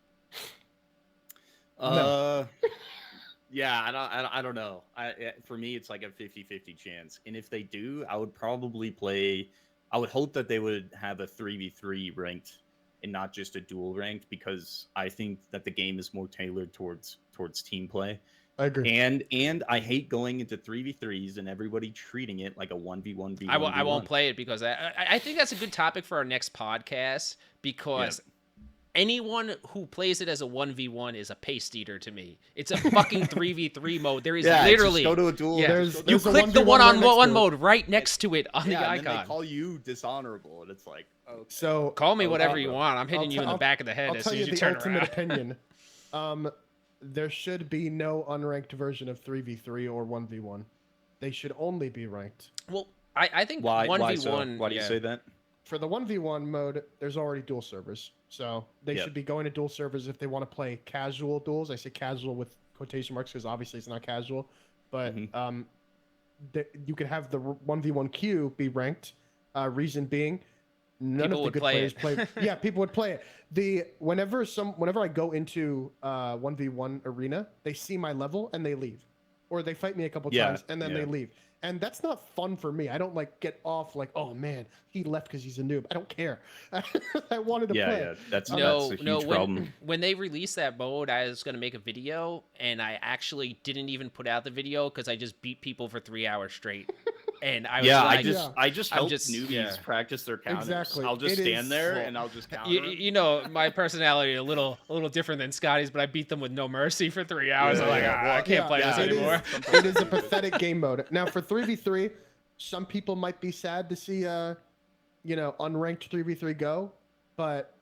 Speaker 2: No.
Speaker 3: Yeah, I don't know. For me, it's like a 50-50 chance. And if they do, I would probably play. I would hope that they would have a 3v3 ranked and not just a dual ranked, because I think that the game is more tailored towards team play.
Speaker 2: I agree.
Speaker 3: And I hate going into 3v3s and everybody treating it like a 1v1v1.
Speaker 1: I won't play it because I think that's a good topic for our next podcast, because anyone who plays it as a 1v1 is a paste eater to me. It's a fucking 3v3 mode. There is literally
Speaker 3: just go to a duel.
Speaker 1: Yeah.
Speaker 2: There's
Speaker 1: You
Speaker 2: a
Speaker 1: click the
Speaker 2: 1v1
Speaker 1: one-on-one
Speaker 2: right next to it.
Speaker 1: mode right next to it on the
Speaker 3: And
Speaker 1: icon.
Speaker 3: then they call you dishonorable, and it's like, okay.
Speaker 2: So
Speaker 1: Call me whatever you want. I'm hitting you in the back of the head
Speaker 2: I'll
Speaker 1: as
Speaker 2: tell
Speaker 1: soon
Speaker 2: you
Speaker 1: as you
Speaker 2: the
Speaker 1: turn
Speaker 2: ultimate
Speaker 1: around.
Speaker 2: opinion. There should be no unranked version of 3v3 or 1v1. They should only be ranked.
Speaker 1: Well, I think
Speaker 3: Why
Speaker 1: 1v1.
Speaker 3: so? Why do you say that?
Speaker 2: For the 1v1 mode, there's already dual servers. So they should be going to dual servers if they want to play casual duels. I say casual with quotation marks because obviously it's not casual. But you could have the 1v1 queue be ranked. Reason being, none
Speaker 1: People
Speaker 2: of the
Speaker 1: would
Speaker 2: good
Speaker 1: play
Speaker 2: players
Speaker 1: it.
Speaker 2: play. Yeah, people would play it. Whenever I go into 1v1 arena, they see my level and they leave, or they fight me a couple times and then they leave. And that's not fun for me. I don't like get off like, oh man, he left because he's a noob. I don't care. I wanted to play.
Speaker 3: Yeah, that's a huge
Speaker 1: No.
Speaker 3: problem.
Speaker 1: When they released that mode, I was gonna make a video, and I actually didn't even put out the video because I just beat people for 3 hours straight. And I was
Speaker 3: I just help newbies practice their counters.
Speaker 2: Exactly.
Speaker 3: I'll just
Speaker 2: It
Speaker 3: stand
Speaker 2: is-
Speaker 3: there and I'll just counter.
Speaker 1: You know, my personality a little different than Scotty's, but I beat them with no mercy for 3 hours.
Speaker 3: Yeah,
Speaker 1: I'm like,
Speaker 3: yeah.
Speaker 1: I can't play this
Speaker 2: it
Speaker 1: anymore.
Speaker 2: It is a pathetic game mode. Now for 3v3, some people might be sad to see unranked 3v3 go, but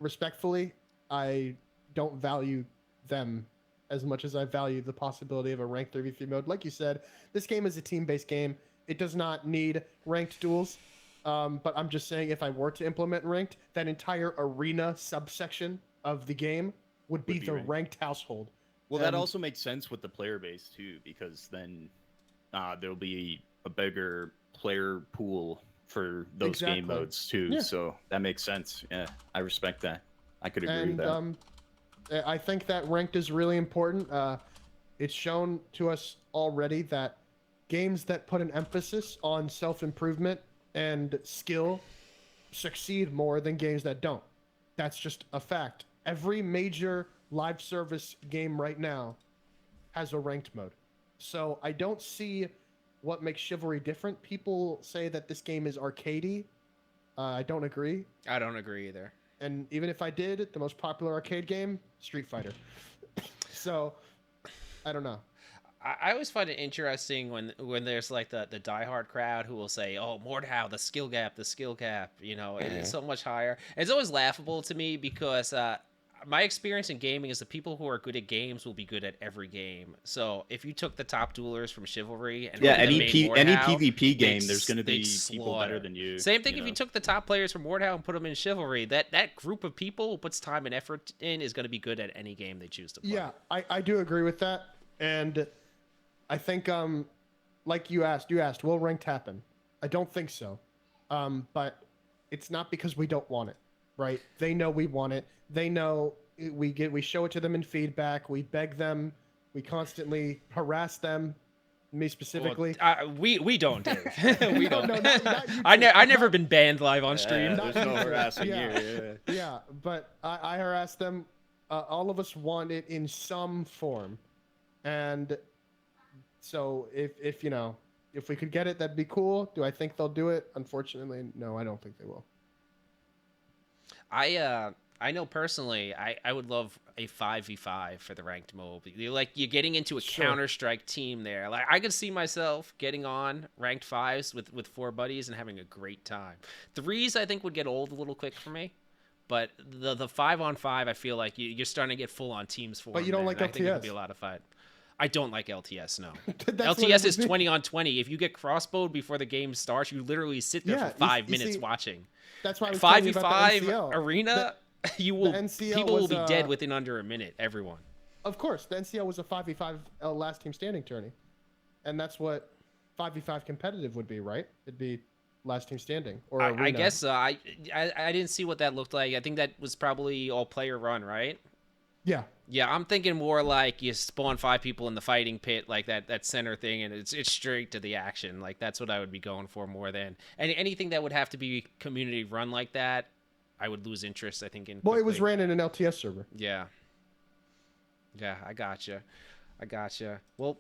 Speaker 2: respectfully, I don't value them as much as I value the possibility of a ranked 3v3 mode. Like you said, this game is a team-based game. It does not need ranked duels. But I'm just saying, if I were to implement ranked, that entire arena subsection of the game would be the ranked household.
Speaker 3: Well, that also makes sense with the player base too, because then there'll be a bigger player pool for those game modes too.
Speaker 2: Yeah.
Speaker 3: So that makes sense. Yeah, I respect that. I could agree with that.
Speaker 2: I think that ranked is really important. It's shown to us already that games that put an emphasis on self-improvement and skill succeed more than games that don't. That's just a fact. Every major live service game right now has a ranked mode. So I don't see what makes Chivalry different. People say that this game is arcadey. I don't agree.
Speaker 1: I don't agree either.
Speaker 2: And even if I did, the most popular arcade game, Street Fighter. So, I don't know.
Speaker 1: I always find it interesting when there's like the diehard crowd who will say, "Oh, Mordhau, the skill gap, you know, it's so much higher." It's always laughable to me because my experience in gaming is the people who are good at games will be good at every game. So if you took the top duelers from Chivalry and
Speaker 3: any
Speaker 1: Mordhau,
Speaker 3: PvP game, there's going to be people
Speaker 1: slaughter.
Speaker 3: better than you.
Speaker 1: Same thing if you took the top players from Mordhau and put them in Chivalry. That group of people who puts time and effort in is going to be good at any game they choose to play.
Speaker 2: Yeah, I do agree with that. And I think, like you asked, will ranked happen? I don't think so. But it's not because we don't want it, right? They know we want it. They know we show it to them in feedback. We beg them. We constantly harass them. Me specifically.
Speaker 1: We don't, Dave. We
Speaker 2: No,
Speaker 1: don't.
Speaker 2: no, not you
Speaker 1: I
Speaker 2: two.
Speaker 1: never been banned live on
Speaker 3: Yeah,
Speaker 1: stream.
Speaker 3: there's no harassing
Speaker 2: Yeah.
Speaker 3: here.
Speaker 2: Yeah, but I harassed them. All of us want it in some form, and so if you know, if we could get it, that'd be cool. Do I think they'll do it? Unfortunately, no, I don't think they will.
Speaker 1: I know personally, I would love a 5v5 for the ranked mode. You're getting into a
Speaker 2: Sure.
Speaker 1: Counter-Strike team there. Like I could see myself getting on ranked fives with 4 buddies and having a great time. Threes I think would get old a little quick for me. But the 5-on-5, I feel like you're starting to get full on teams for.
Speaker 2: But you don't like
Speaker 1: I think it
Speaker 2: LTS.
Speaker 1: would be a lot of fun. I don't like LTS, no.
Speaker 2: That's what it
Speaker 1: LTS is
Speaker 2: would be.
Speaker 1: 20 on 20. If you get crossbowed before the game starts, you literally sit there
Speaker 2: Yeah,
Speaker 1: for 5
Speaker 2: you
Speaker 1: minutes
Speaker 2: see,
Speaker 1: watching.
Speaker 2: That's why I was telling you about the
Speaker 1: 5v5
Speaker 2: NCL.
Speaker 1: arena, you will
Speaker 2: NCL
Speaker 1: people will
Speaker 2: was,
Speaker 1: be dead within under a minute. Everyone.
Speaker 2: Of course, the NCL was a 5v5 last team standing tourney, and that's what 5v5 competitive would be, right? It'd be last team standing or arena.
Speaker 1: I guess I didn't see what that looked like. I think that was probably all player run, right?
Speaker 2: Yeah.
Speaker 1: Yeah, I'm thinking more like you spawn 5 people in the fighting pit, like that center thing, and it's straight to the action. Like that's what I would be going for more than anything that would have to be community run like that. I would lose interest, I think.
Speaker 2: Well, it was
Speaker 1: quickly.
Speaker 2: ran in an LTS server.
Speaker 1: Yeah. Yeah, I gotcha. Well,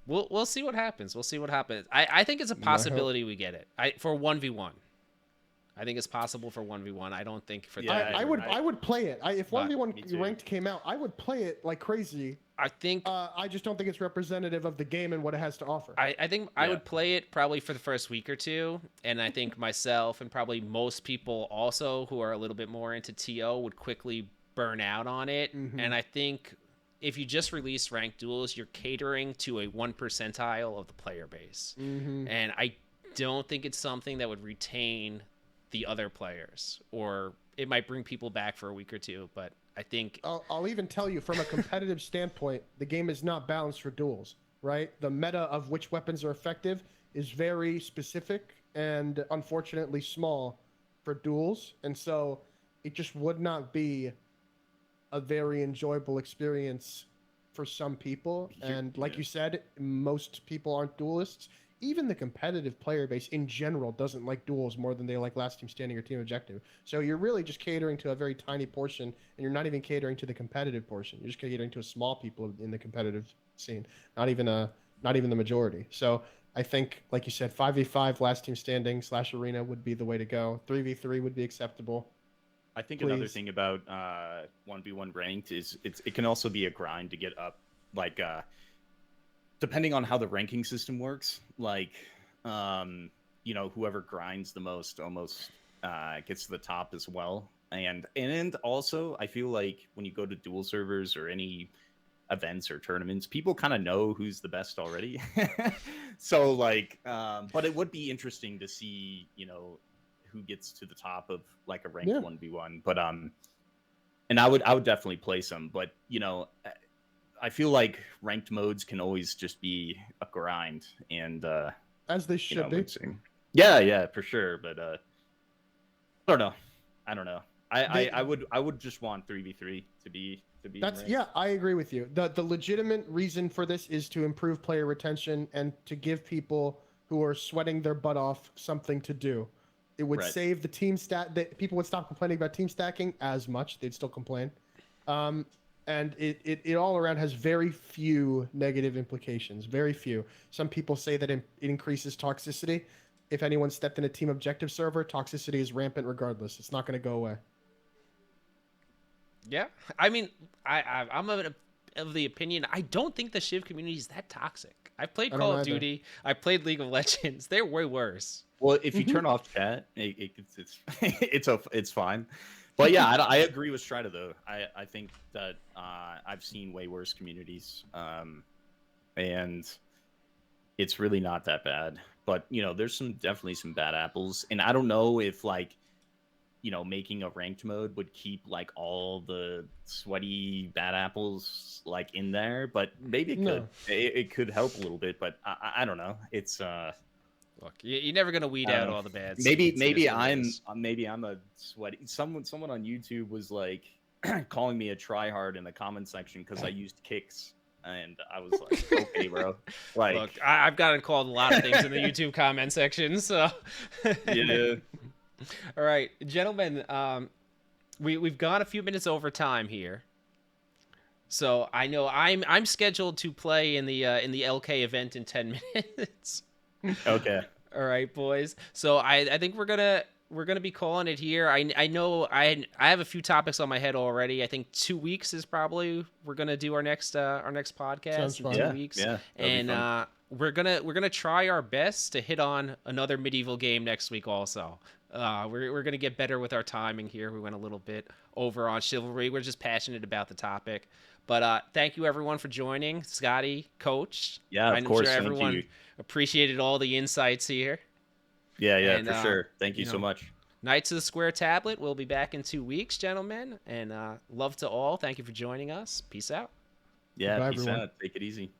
Speaker 1: we'll see what happens. We'll see what happens. I think it's a possibility we get it. For 1v1. I think it's possible for 1v1. I don't think for
Speaker 3: Yeah,
Speaker 2: I would play it. If
Speaker 1: But-
Speaker 2: 1v1 ranked came out, I would play it like crazy.
Speaker 1: I think
Speaker 2: I just don't think it's representative of the game and what it has to offer.
Speaker 1: I think I
Speaker 3: Yeah.
Speaker 1: would play it probably for the first week or two, and I think myself and probably most people also who are a little bit more into TO would quickly burn out on it.
Speaker 2: Mhm.
Speaker 1: And I think if you just release ranked duels, you're catering to a 1 percentile of the player base.
Speaker 2: Mm-hmm.
Speaker 1: And I don't think it's something that would retain the other players, or it might bring people back for a week or two, but I think
Speaker 2: I'll even tell you from a competitive standpoint, the game is not balanced for duels, right? The meta of which weapons are effective is very specific and unfortunately small for duels. And so it just would not be a very enjoyable experience for some people. And like you said, most people aren't duelists. Even the competitive player base in general doesn't like duels more than they like last team standing or team objective. So you're really just catering to a very tiny portion, and you're not even catering to the competitive portion. You're just catering to a small people in the competitive scene, not even the majority. So I think, like you said, 5v5 last team standing / arena would be the way to go. 3v3 would be acceptable.
Speaker 3: I think another
Speaker 2: Please.
Speaker 3: thing about 1v1 ranked is it can also be a grind to get up. Like depending on how the ranking system works, like whoever grinds the most almost gets to the top as well. And also I feel like when you go to dual servers or any events or tournaments, people kind of know who's the best already. So like but it would be interesting to see who gets to the top of like a ranked 1v1. But and I would definitely play some, but I feel like ranked modes can always just be a grind, and
Speaker 2: As they should be.
Speaker 3: Yeah, for sure. But I don't know. I would just want 3v3 to be.
Speaker 2: That's
Speaker 3: ranked.
Speaker 2: I agree with you. The legitimate reason for this is to improve player retention and to give people who are sweating their butt off something to do. It would
Speaker 3: Right.
Speaker 2: save the team that people would stop complaining about team stacking as much. They'd still complain. And it all around has very few negative implications. Very few. Some people say that it increases toxicity. If anyone stepped in a team objective server, toxicity is rampant regardless. It's not going to go away.
Speaker 1: yeah. I mean, I'm of the opinion I don't think the Shiv community is that toxic. I played
Speaker 2: I don't
Speaker 1: Call of
Speaker 2: either.
Speaker 1: Duty. I played League of Legends. They're way worse.
Speaker 3: Well, if you turn off chat, it's fine. But yeah, I agree with Strida though. I think that I've seen way worse communities, and it's really not that bad. But there's definitely some bad apples, and I don't know if making a ranked mode would keep like all the sweaty bad apples like in there. But maybe it could.
Speaker 2: No.
Speaker 3: It could help a little bit, but I don't know. It's
Speaker 1: Look, you're never gonna weed out all the bad.
Speaker 3: maybe
Speaker 1: seeds. It is what it is.
Speaker 3: I'm a sweaty. Someone on YouTube was like calling me a tryhard in the comment section because I used kicks and I was like, okay, bro. Like,
Speaker 1: Look, I've gotten called a lot of things in the YouTube comment section, so.
Speaker 3: yeah.
Speaker 1: All right, gentlemen. We've gone a few minutes over time here. So I know I'm scheduled to play in the LK event in 10 minutes.
Speaker 3: Okay.
Speaker 1: All right, boys. So I think we're gonna be calling it here. I know I have a few topics on my head already. I think 2 weeks is probably we're gonna do our next podcast
Speaker 2: Sounds
Speaker 1: in
Speaker 2: fun.
Speaker 1: 2 weeks.
Speaker 3: Yeah.
Speaker 1: And we're gonna try our best to hit on another medieval game next week also. We're gonna get better with our timing here. We went a little bit over on Chivalry. We're just passionate about the topic. But thank you everyone for joining, Scotty, Coach.
Speaker 3: Yeah, of
Speaker 1: I'm
Speaker 3: course.
Speaker 1: sure
Speaker 3: Thank
Speaker 1: everyone
Speaker 3: you.
Speaker 1: appreciated all the insights here.
Speaker 3: Yeah,
Speaker 1: And,
Speaker 3: for sure. Thank you so much.
Speaker 1: Knights of the Square Tablet. We'll be back in 2 weeks, gentlemen. And love to all. Thank you for joining us. Peace out.
Speaker 3: Yeah,
Speaker 2: Goodbye,
Speaker 3: peace
Speaker 2: everyone.
Speaker 3: out. Take it easy.